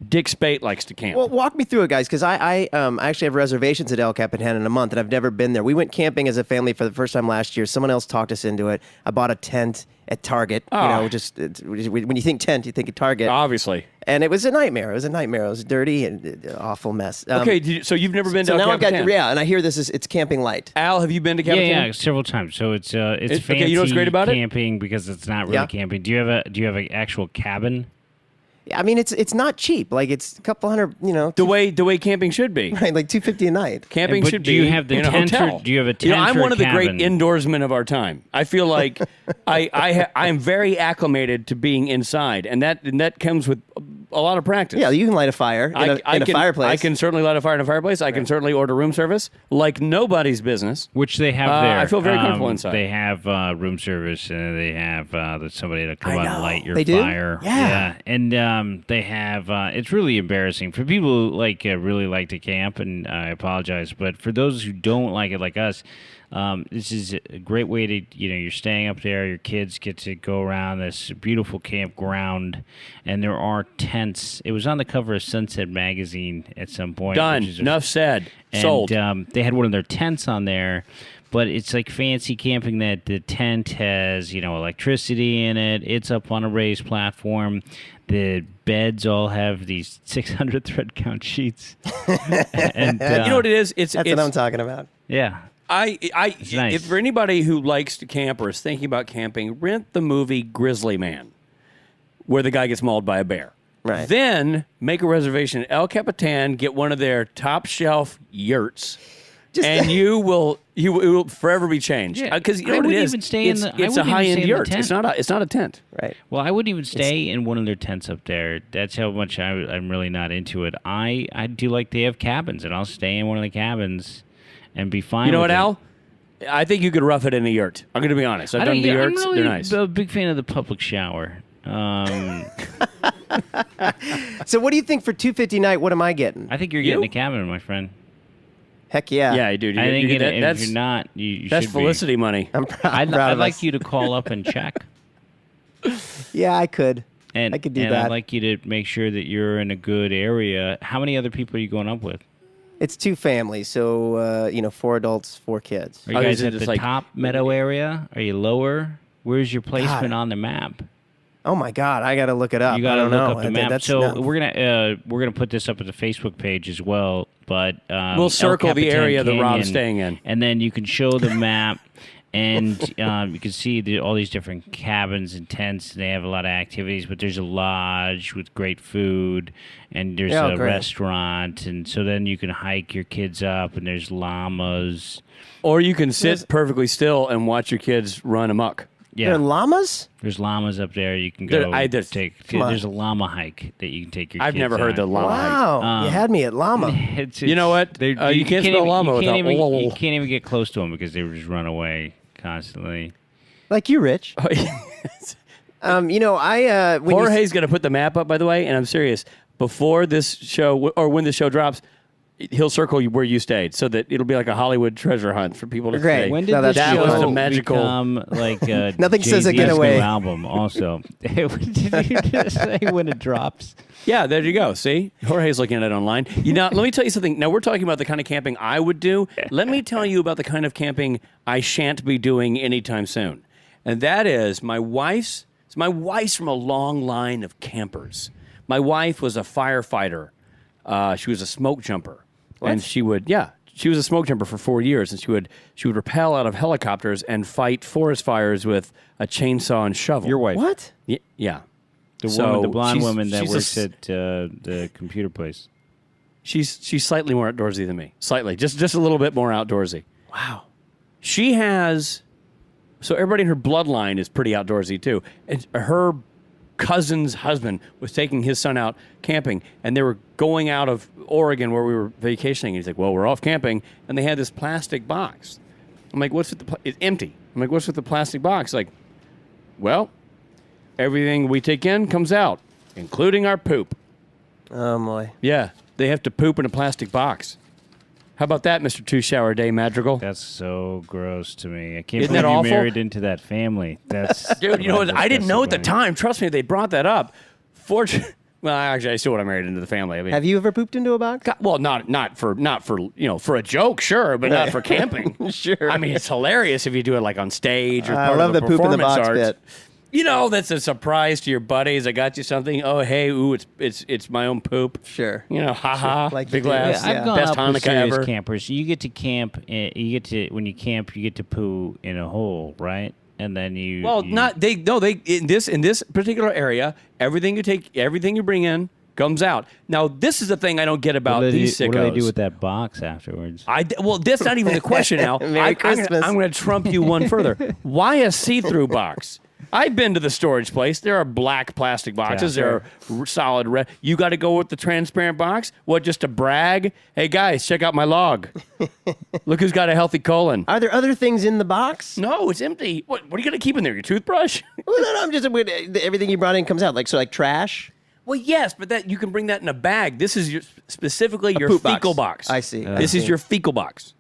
[SPEAKER 2] Dick Speight likes to camp.
[SPEAKER 3] Well, walk me through it, guys, because I actually have reservations at El Capitan in a month, and I've never been there. We went camping as a family for the first time last year. Someone else talked us into it. I bought a tent at Target. When you think tent, you think of Target.
[SPEAKER 2] Obviously.
[SPEAKER 3] And it was a nightmare. It was dirty and an awful mess.
[SPEAKER 2] Okay, so you've never been to
[SPEAKER 3] So
[SPEAKER 2] El
[SPEAKER 3] now I've got
[SPEAKER 2] Capitan?
[SPEAKER 3] and I hear it's camping light.
[SPEAKER 2] Al, have you been to Capitan?
[SPEAKER 1] Yeah, several times. So it's fancy
[SPEAKER 2] okay, you know what's great about it?
[SPEAKER 1] camping because it's not really
[SPEAKER 3] Yeah.
[SPEAKER 1] camping. Do you have an actual cabin?
[SPEAKER 3] I mean, it's not cheap. Like it's a couple hundred,
[SPEAKER 2] The way camping should be.
[SPEAKER 3] right, like $250 a night.
[SPEAKER 2] Camping
[SPEAKER 1] But
[SPEAKER 2] should
[SPEAKER 1] do
[SPEAKER 2] be
[SPEAKER 1] you have the
[SPEAKER 2] in a
[SPEAKER 1] tent or-
[SPEAKER 2] hotel.
[SPEAKER 1] do you have a
[SPEAKER 2] I'm
[SPEAKER 1] tent or
[SPEAKER 2] one of the great
[SPEAKER 1] cabin?
[SPEAKER 2] indoorsmen of our time. I feel like I am very acclimated to being inside, and that comes with a lot of practice.
[SPEAKER 3] Yeah, you can light a fire in a fireplace.
[SPEAKER 2] I can certainly light a fire in a fireplace. I can certainly order room service like nobody's business.
[SPEAKER 1] Which they have there.
[SPEAKER 2] I feel very comfortable inside.
[SPEAKER 1] They have room service, and they have somebody to come
[SPEAKER 3] I
[SPEAKER 1] out
[SPEAKER 3] know.
[SPEAKER 1] and light your
[SPEAKER 3] They do?
[SPEAKER 1] fire.
[SPEAKER 3] Yeah.
[SPEAKER 1] And they have. It's really embarrassing for people who really like to camp, and I apologize, but for those who don't like it, like us. This is a great way to, you're staying up there. Your kids get to go around this beautiful campground, and there are tents. It was on the cover of Sunset Magazine at some point.
[SPEAKER 2] Done.
[SPEAKER 1] which is
[SPEAKER 2] Enough said.
[SPEAKER 1] and,
[SPEAKER 2] Sold.
[SPEAKER 1] they had one of their tents on there, but it's like fancy camping that the tent has, electricity in it. It's up on a raised platform. The beds all have these 600 thread count sheets. And
[SPEAKER 2] you know what it is?
[SPEAKER 3] That's what I'm talking about.
[SPEAKER 1] Yeah.
[SPEAKER 2] Nice. If for anybody who likes to camp or is thinking about camping, rent the movie Grizzly Man, where the guy gets mauled by a bear.
[SPEAKER 3] Right.
[SPEAKER 2] Then make a reservation at El Capitan, get one of their top shelf yurts, and you will forever be changed.
[SPEAKER 1] Yeah,
[SPEAKER 2] Because you know
[SPEAKER 1] I
[SPEAKER 2] what it
[SPEAKER 1] wouldn't
[SPEAKER 2] is?
[SPEAKER 1] even stay in the- I
[SPEAKER 2] It's a
[SPEAKER 1] wouldn't even
[SPEAKER 2] high
[SPEAKER 1] stay
[SPEAKER 2] end
[SPEAKER 1] in the
[SPEAKER 2] yurt.
[SPEAKER 1] tent.
[SPEAKER 2] It's not a tent.
[SPEAKER 3] Right.
[SPEAKER 1] Well, I wouldn't even stay in one of their tents up there. That's how much I'm really not into it. I do like they have cabins, and I'll stay in one of the cabins and be fine.
[SPEAKER 2] You know
[SPEAKER 1] with
[SPEAKER 2] what,
[SPEAKER 1] it.
[SPEAKER 2] Al? I think you could rough it in a yurt. I'm going to be honest. I've done the yurts.
[SPEAKER 1] I'm really
[SPEAKER 2] They're nice.
[SPEAKER 1] a big fan of the public shower.
[SPEAKER 3] So what do you think for $250 night? What am I getting?
[SPEAKER 1] I think you're getting a cabin, my friend.
[SPEAKER 3] Heck yeah.
[SPEAKER 2] Yeah, dude.
[SPEAKER 1] I think if
[SPEAKER 2] that's
[SPEAKER 1] you're not, you
[SPEAKER 2] that's
[SPEAKER 1] should
[SPEAKER 2] Felicity money.
[SPEAKER 3] I'm proud
[SPEAKER 1] I'd
[SPEAKER 3] of
[SPEAKER 1] like
[SPEAKER 3] us.
[SPEAKER 1] you to call up and check.
[SPEAKER 3] Yeah, I could.
[SPEAKER 1] And
[SPEAKER 3] I could do
[SPEAKER 1] and
[SPEAKER 3] that.
[SPEAKER 1] I'd like you to make sure that you're in a good area. How many other people are you going up with?
[SPEAKER 3] It's 2 families, so 4 adults, 4 kids.
[SPEAKER 1] Are you
[SPEAKER 2] Oh,
[SPEAKER 1] guys
[SPEAKER 2] is it
[SPEAKER 1] at
[SPEAKER 2] just
[SPEAKER 1] the
[SPEAKER 2] like-
[SPEAKER 1] top meadow area? Are you lower? Where's your placement on the map?
[SPEAKER 3] Oh my God, I got to look it up.
[SPEAKER 1] You got
[SPEAKER 3] I
[SPEAKER 1] to
[SPEAKER 3] don't
[SPEAKER 1] look
[SPEAKER 3] know.
[SPEAKER 1] up the
[SPEAKER 3] I think
[SPEAKER 1] map.
[SPEAKER 3] that's
[SPEAKER 1] So
[SPEAKER 3] not-
[SPEAKER 1] we're gonna put this up at the Facebook page as well. But
[SPEAKER 2] We'll circle
[SPEAKER 1] El
[SPEAKER 2] the
[SPEAKER 1] Capitan
[SPEAKER 2] area that Rob's
[SPEAKER 1] Canyon,
[SPEAKER 2] staying in.
[SPEAKER 1] and then you can show the map, and you can see all these different cabins and tents. They have a lot of activities, but there's a lodge with great food, and there's a
[SPEAKER 3] great.
[SPEAKER 1] restaurant, and so then you can hike your kids up, and there's llamas.
[SPEAKER 2] Or you can sit perfectly still and watch your kids run amok.
[SPEAKER 3] There are
[SPEAKER 1] Yeah,
[SPEAKER 3] llamas?
[SPEAKER 1] there's llamas up there. You can go
[SPEAKER 2] there's-
[SPEAKER 1] take.
[SPEAKER 3] Come on.
[SPEAKER 1] There's a llama hike that you can take your.
[SPEAKER 2] I've
[SPEAKER 1] kids
[SPEAKER 2] never heard the
[SPEAKER 1] on.
[SPEAKER 2] llama hike.
[SPEAKER 3] Wow, you had me at llama.
[SPEAKER 2] You know what? You can't spell llama
[SPEAKER 1] you
[SPEAKER 2] without
[SPEAKER 1] can't even,
[SPEAKER 2] lol.
[SPEAKER 1] you can't even get close to them because they would just run away constantly.
[SPEAKER 3] Like you, Rich. I when you
[SPEAKER 2] Jorge's going to put the map up, by the way, and I'm serious. Before this show, or when the show drops, he'll circle where you stayed, so that it'll be like a Hollywood treasure hunt for people to
[SPEAKER 3] Great.
[SPEAKER 2] say.
[SPEAKER 1] When did
[SPEAKER 3] No,
[SPEAKER 1] the
[SPEAKER 3] that's-
[SPEAKER 1] show
[SPEAKER 2] That was a magical-
[SPEAKER 1] become like
[SPEAKER 3] Nothing says a
[SPEAKER 1] Jay-Z's
[SPEAKER 3] getaway.
[SPEAKER 1] new album? Also, did you just say when it drops?
[SPEAKER 2] Yeah, there you go. See? Jorge's looking at it online. Let me tell you something. Now, we're talking about the kind of camping I would do. Let me tell you about the kind of camping I shan't be doing anytime soon. And that is my wife's from a long line of campers. My wife was a firefighter. She was a smoke jumper. And she was a smoke jumper for 4 years, and she would rappel out of helicopters and fight forest fires with a chainsaw and shovel.
[SPEAKER 1] Your wife,
[SPEAKER 3] What?
[SPEAKER 2] Yeah.
[SPEAKER 1] the blonde woman that
[SPEAKER 2] she's
[SPEAKER 1] works at the computer place.
[SPEAKER 2] She's slightly more outdoorsy than me. Slightly, just a little bit more outdoorsy.
[SPEAKER 3] Wow.
[SPEAKER 2] She has, so everybody in her bloodline is pretty outdoorsy too. And her cousin's husband was taking his son out camping, and they were going out of Oregon where we were vacationing. And he's like, "Well, we're off camping," and they had this plastic box. I'm like, "What's with the? It's empty." I'm like, "What's with the plastic box?" Like, well, everything we take in comes out, including our poop.
[SPEAKER 3] Oh boy.
[SPEAKER 2] Yeah, they have to poop in a plastic box. How about that, Mr. Two-Shower-a-Day Madrigal?
[SPEAKER 1] That's so gross to me. I can't
[SPEAKER 2] Isn't
[SPEAKER 1] believe
[SPEAKER 2] that
[SPEAKER 1] you
[SPEAKER 2] awful?
[SPEAKER 1] married into that family. That's
[SPEAKER 2] Dude, you know what? I didn't know at the
[SPEAKER 1] disgusting.
[SPEAKER 2] time. Trust me, they brought that up. Well, actually, I still would have married into the family. I mean,
[SPEAKER 3] Have you ever pooped into a box?
[SPEAKER 2] well, not for for a joke, sure, but not for camping.
[SPEAKER 3] Sure.
[SPEAKER 2] I mean, it's hilarious if you do it like on stage or
[SPEAKER 3] I
[SPEAKER 2] part
[SPEAKER 3] love
[SPEAKER 2] of a
[SPEAKER 3] the poop in the
[SPEAKER 2] performance
[SPEAKER 3] box
[SPEAKER 2] arts.
[SPEAKER 3] bit.
[SPEAKER 2] You know, that's a surprise to your buddies. I got you something. Oh, hey, ooh, it's my own poop.
[SPEAKER 3] Sure.
[SPEAKER 2] You know, haha,
[SPEAKER 3] Like you
[SPEAKER 2] big
[SPEAKER 3] do.
[SPEAKER 2] laughs.
[SPEAKER 1] Yeah, I've gone
[SPEAKER 2] Best
[SPEAKER 1] up with
[SPEAKER 2] Hanukkah
[SPEAKER 1] serious
[SPEAKER 2] ever.
[SPEAKER 1] campers. You get to camp. When you camp, you get to poo in a hole, right? And then you.
[SPEAKER 2] Well,
[SPEAKER 1] you,
[SPEAKER 2] not they. No, they in this particular area, everything you bring in comes out. Now, this is the thing I don't get about these sickos.
[SPEAKER 1] What do they do with that box afterwards?
[SPEAKER 2] Well, that's not even the question, Al.
[SPEAKER 3] Merry Christmas.
[SPEAKER 2] I'm going to trump you one further. Why a see-through box? I've been to the storage place. There are black plastic boxes.
[SPEAKER 1] Yeah.
[SPEAKER 2] There are solid red. You got to go with the transparent box? What, just to brag? Hey, guys, check out my log. Look who's got a healthy colon.
[SPEAKER 3] Are there other things in the box?
[SPEAKER 2] No, it's empty. What are you going to keep in there? Your toothbrush?
[SPEAKER 3] Well, no, I'm just everything you brought in comes out like trash.
[SPEAKER 2] Well, yes, but that you can bring that in a bag. This is specifically your
[SPEAKER 3] poop
[SPEAKER 2] fecal
[SPEAKER 3] box.
[SPEAKER 2] box.
[SPEAKER 3] I see.
[SPEAKER 2] This
[SPEAKER 3] I
[SPEAKER 2] is
[SPEAKER 3] see.
[SPEAKER 2] your fecal box.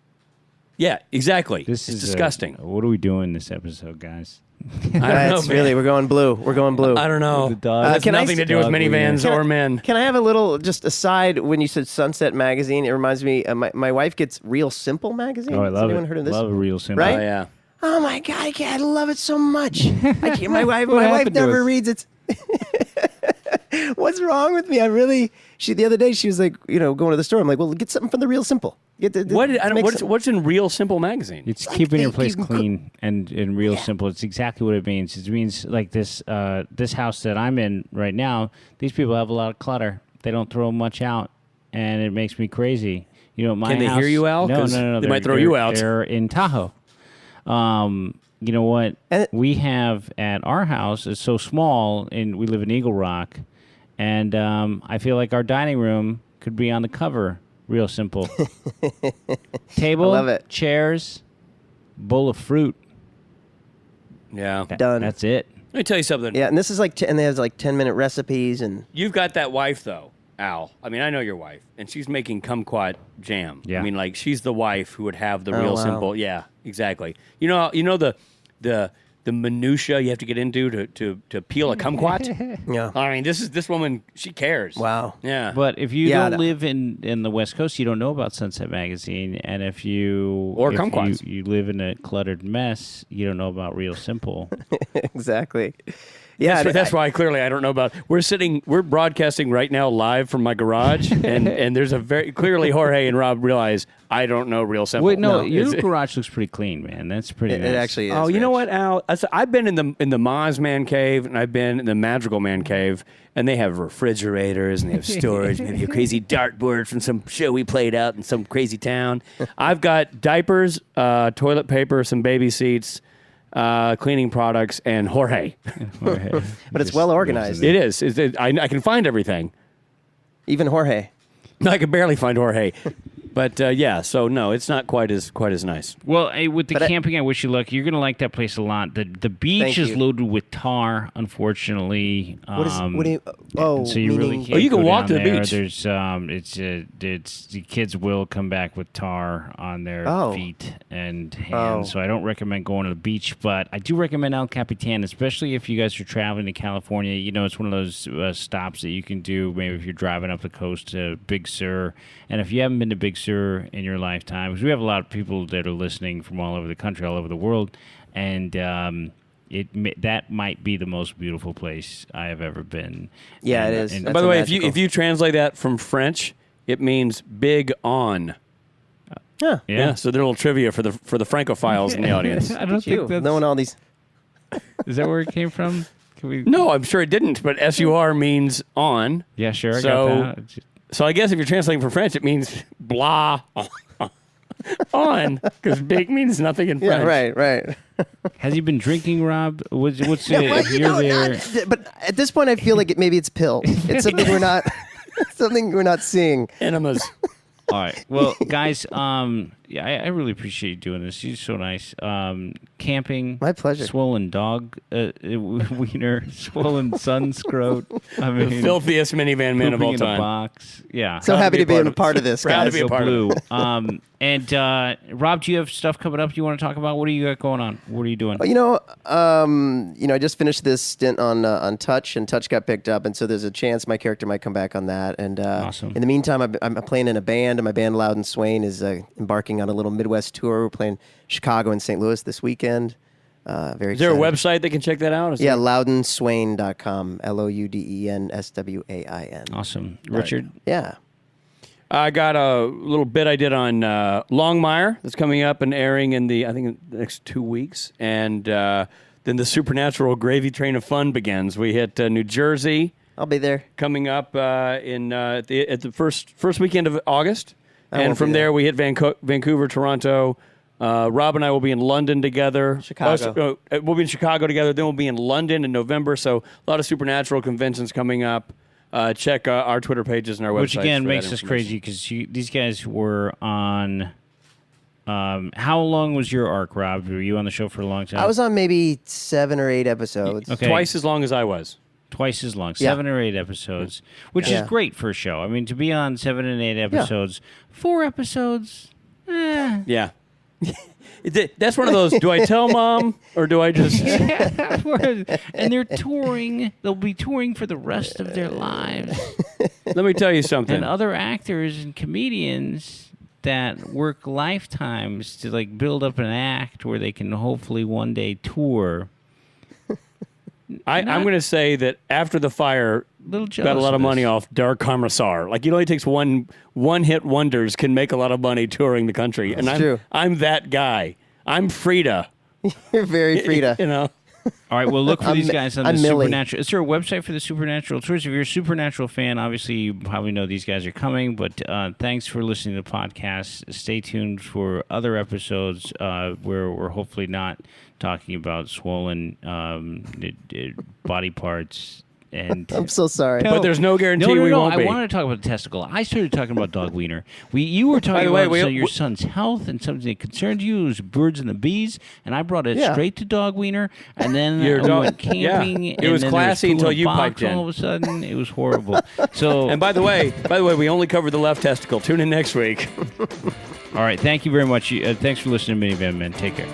[SPEAKER 2] Yeah, exactly.
[SPEAKER 1] This
[SPEAKER 2] it's
[SPEAKER 1] is
[SPEAKER 2] disgusting.
[SPEAKER 1] What are we doing this episode, guys?
[SPEAKER 2] I don't know,
[SPEAKER 3] That's
[SPEAKER 2] man.
[SPEAKER 3] really we're going blue. We're going blue.
[SPEAKER 2] I don't know.
[SPEAKER 1] The dog-
[SPEAKER 2] It has
[SPEAKER 3] can I
[SPEAKER 2] nothing
[SPEAKER 3] s-
[SPEAKER 2] to do with
[SPEAKER 1] dog
[SPEAKER 2] minivans
[SPEAKER 3] Can I-
[SPEAKER 2] or men.
[SPEAKER 3] Can I have a little just aside when you said Sunset Magazine? It reminds me. My wife gets Real Simple magazine.
[SPEAKER 1] Oh, I
[SPEAKER 3] Has
[SPEAKER 1] love
[SPEAKER 3] anyone
[SPEAKER 1] it.
[SPEAKER 3] heard of this?
[SPEAKER 1] Love a real simple.
[SPEAKER 3] Right?
[SPEAKER 2] Oh, yeah.
[SPEAKER 3] Oh my God, I love it so much. My wife
[SPEAKER 1] What happened to
[SPEAKER 3] never
[SPEAKER 1] us?
[SPEAKER 3] reads it. What's wrong with me? The other day she was like, going to the store. I'm like, well, get something from the Real Simple.
[SPEAKER 2] What's in Real Simple magazine?
[SPEAKER 1] It's keeping your place clean and real simple. It's exactly what it means. It means like this house that I'm in right now, these people have a lot of clutter. They don't throw much out, and it makes me crazy. My
[SPEAKER 2] Can they
[SPEAKER 1] house,
[SPEAKER 2] hear you, Al?
[SPEAKER 1] No.
[SPEAKER 2] They might throw you out.
[SPEAKER 1] They're in Tahoe. You know what? We have at our house is so small, and we live in Eagle Rock, and I feel like our dining room could be on the cover. Real Simple. Table,
[SPEAKER 3] I love it.
[SPEAKER 1] chairs, bowl of fruit.
[SPEAKER 2] Yeah.
[SPEAKER 3] Done.
[SPEAKER 1] That's it.
[SPEAKER 2] Let me tell you something.
[SPEAKER 3] Yeah, and this is and they have like 10-minute recipes and.
[SPEAKER 2] You've got that wife though, Al. I mean, I know your wife, and she's making kumquat jam.
[SPEAKER 1] Yeah.
[SPEAKER 2] I mean, like she's the wife who would have the
[SPEAKER 3] Oh,
[SPEAKER 2] Real
[SPEAKER 3] wow.
[SPEAKER 2] Simple. Yeah, exactly. The minutia you have to get into to peel a kumquat.
[SPEAKER 3] Yeah.
[SPEAKER 2] I mean, this woman, she cares.
[SPEAKER 3] Wow.
[SPEAKER 2] Yeah.
[SPEAKER 1] But if you
[SPEAKER 3] Yeah,
[SPEAKER 1] don't live in the West Coast, you don't know about Sunset Magazine. And if you
[SPEAKER 2] Kumquats.
[SPEAKER 1] you live in a cluttered mess, you don't know about Real Simple.
[SPEAKER 3] Exactly. Yeah.
[SPEAKER 2] That's why clearly I don't know about. We're broadcasting right now live from my garage, and there's a very clearly Jorge and Rob realize I don't know Real Simple.
[SPEAKER 1] Wait, no,
[SPEAKER 3] No.
[SPEAKER 1] your garage looks pretty clean, man. That's pretty nice.
[SPEAKER 3] It actually is.
[SPEAKER 2] Oh, you know
[SPEAKER 3] Rich.
[SPEAKER 2] what, Al? I've been in the Moz Man Cave, and I've been in the Madrigal Man Cave, and they have refrigerators, and they have storage, maybe a crazy dartboard from some show we played out in some crazy town. I've got diapers, toilet paper, some baby seats, cleaning products, and Jorge.
[SPEAKER 3] But it's well organized.
[SPEAKER 2] It is. I can find everything.
[SPEAKER 3] Even Jorge.
[SPEAKER 2] I can barely find Jorge. But yeah, so no, it's not quite as nice.
[SPEAKER 1] Well, hey, with the
[SPEAKER 3] But
[SPEAKER 1] camping, I wish you luck. You're going to like that place a lot. The beach
[SPEAKER 3] Thank
[SPEAKER 1] is
[SPEAKER 3] you.
[SPEAKER 1] loaded with tar, unfortunately.
[SPEAKER 3] What do you? Oh,
[SPEAKER 1] so you really
[SPEAKER 3] meaning-
[SPEAKER 1] can't
[SPEAKER 2] you can
[SPEAKER 1] go
[SPEAKER 2] walk
[SPEAKER 1] down
[SPEAKER 2] to the
[SPEAKER 1] there.
[SPEAKER 2] beach.
[SPEAKER 1] It's the kids will come back with tar on their
[SPEAKER 3] Oh.
[SPEAKER 1] feet and hands.
[SPEAKER 3] Oh.
[SPEAKER 1] So I don't recommend going to the beach, but I do recommend El Capitan, especially if you guys are traveling to California. It's one of those stops that you can do maybe if you're driving up the coast to Big Sur. And if you haven't been to Big Sur in your lifetime, because we have a lot of people that are listening from all over the country, all over the world, and that might be the most beautiful place I have ever been.
[SPEAKER 3] Yeah,
[SPEAKER 1] And-
[SPEAKER 3] it is.
[SPEAKER 1] and-
[SPEAKER 3] That's
[SPEAKER 2] By the way,
[SPEAKER 3] magical.
[SPEAKER 2] if you translate that from French, it means big on.
[SPEAKER 3] Huh.
[SPEAKER 2] Yeah. So they're a little trivia for the francophiles in the audience.
[SPEAKER 1] I don't
[SPEAKER 3] You
[SPEAKER 1] think that's...
[SPEAKER 3] knowing all these.
[SPEAKER 1] Is that where it came from? Can we?
[SPEAKER 2] No, I'm sure it didn't. But SUR means on.
[SPEAKER 1] Yeah, sure. I
[SPEAKER 2] So-
[SPEAKER 1] got that.
[SPEAKER 2] So I guess if you're translating from French, it means blah on, because big means nothing in French.
[SPEAKER 3] Yeah. Right.
[SPEAKER 1] Has he been drinking, Rob? What's
[SPEAKER 3] Yeah,
[SPEAKER 1] it?
[SPEAKER 3] well,
[SPEAKER 1] If you're there,
[SPEAKER 3] but at this point, I feel like maybe it's pill. It's something we're not. Something we're not seeing.
[SPEAKER 2] Enemas.
[SPEAKER 1] all right. Well, guys, yeah, I really appreciate you doing this. You're so nice. Camping.
[SPEAKER 3] My pleasure.
[SPEAKER 1] Swollen dog wiener. Swollen sun scrote. I mean,
[SPEAKER 2] The filthiest minivan man of
[SPEAKER 1] pooping
[SPEAKER 2] all
[SPEAKER 1] in a
[SPEAKER 2] time.
[SPEAKER 1] box. Yeah.
[SPEAKER 3] So
[SPEAKER 2] Proud to
[SPEAKER 3] happy
[SPEAKER 2] be
[SPEAKER 3] to be
[SPEAKER 2] part
[SPEAKER 3] a
[SPEAKER 2] of-
[SPEAKER 3] part of this,
[SPEAKER 2] proud to
[SPEAKER 3] guys.
[SPEAKER 2] be a
[SPEAKER 1] Go
[SPEAKER 2] part of
[SPEAKER 1] blue.
[SPEAKER 2] it.
[SPEAKER 1] And Rob, do you have stuff coming up you want to talk about? What do you got going on? What are you doing?
[SPEAKER 3] I just finished this stint on Touch, and Touch got picked up, and so there's a chance my character might come back on that. And
[SPEAKER 1] Awesome.
[SPEAKER 3] in the meantime, I'm playing in a band, and my band Loud and Swain is embarking on a little Midwest tour. We're playing Chicago and St. Louis this weekend. Very
[SPEAKER 2] Is there a
[SPEAKER 3] excited.
[SPEAKER 2] website they can check that out? Is
[SPEAKER 3] Yeah,
[SPEAKER 2] there-
[SPEAKER 3] loudenswain.com. LOUDENSWAIN.
[SPEAKER 1] Awesome. Richard?
[SPEAKER 3] Yeah.
[SPEAKER 2] I got a little bit I did on Longmire that's coming up and airing in the next 2 weeks, and then the Supernatural Gravy Train of Fun begins. We hit New Jersey
[SPEAKER 3] I'll be there.
[SPEAKER 2] coming up at the first weekend of August,
[SPEAKER 3] I won't
[SPEAKER 2] and
[SPEAKER 3] be
[SPEAKER 2] from
[SPEAKER 3] there.
[SPEAKER 2] there we hit Vancouver, Toronto. Rob and I will be in London together.
[SPEAKER 3] Chicago.
[SPEAKER 2] We'll be in Chicago together. Then we'll be in London in November. So a lot of Supernatural conventions coming up. Check our Twitter pages and our website.
[SPEAKER 1] Which again makes us crazy because these guys were on. How long was your arc, Rob? Were you on the show for a long time?
[SPEAKER 3] I was on maybe 7 or 8 episodes.
[SPEAKER 1] Okay.
[SPEAKER 2] Twice as long as I was.
[SPEAKER 1] Twice as long,
[SPEAKER 3] Yeah.
[SPEAKER 1] 7 or 8 episodes, which
[SPEAKER 3] Yeah.
[SPEAKER 1] is great for a show. I mean, to be on 7 and 8 episodes, 4 episodes.
[SPEAKER 2] Yeah. That's one of those, do I tell mom or do I just...
[SPEAKER 1] And they're touring. They'll be touring for the rest of their lives.
[SPEAKER 2] Let me tell you something.
[SPEAKER 1] And other actors and comedians that work lifetimes to like build up an act where they can hopefully one day tour.
[SPEAKER 2] I'm going to say that after the fire,
[SPEAKER 1] Little
[SPEAKER 2] got a lot of money off Dark Commissar. Like, it only takes one hit wonders can make a lot of money touring the country. And
[SPEAKER 3] true.
[SPEAKER 2] I'm that guy. I'm Frida.
[SPEAKER 3] You're very Frida.
[SPEAKER 2] You know?
[SPEAKER 1] All right, well, look for these guys on the
[SPEAKER 3] Millie.
[SPEAKER 1] Supernatural. Is there a website for the Supernatural Tours? If you're a Supernatural fan, obviously you probably know these guys are coming, but thanks for listening to the podcast. Stay tuned for other episodes where we're hopefully not talking about swollen body parts. And
[SPEAKER 3] I'm so sorry.
[SPEAKER 2] But there's no guarantee we won't be.
[SPEAKER 1] I wanted to talk about the testicle. I started talking about dog wiener. You were talking about your son's health and something that concerned you. It was birds and the bees, and I brought it straight to dog wiener. And then we went camping.
[SPEAKER 2] Yeah.
[SPEAKER 1] And
[SPEAKER 2] it was
[SPEAKER 1] then
[SPEAKER 2] classy until you piped in.
[SPEAKER 1] All of a sudden, it was horrible. So,
[SPEAKER 2] and by the way, we only covered the left testicle. Tune in next week.
[SPEAKER 1] All right, thank you very much. Thanks for listening to Minivan Men. Take care.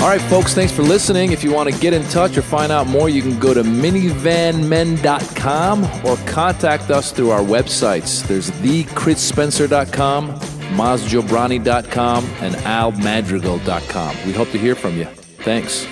[SPEAKER 4] All right, folks, thanks for listening. If you want to get in touch or find out more, you can go to minivanmen.com or contact us through our websites. There's thechrisspencer.com, mazjobrani.com, and almadrigal.com. We hope to hear from you. Thanks.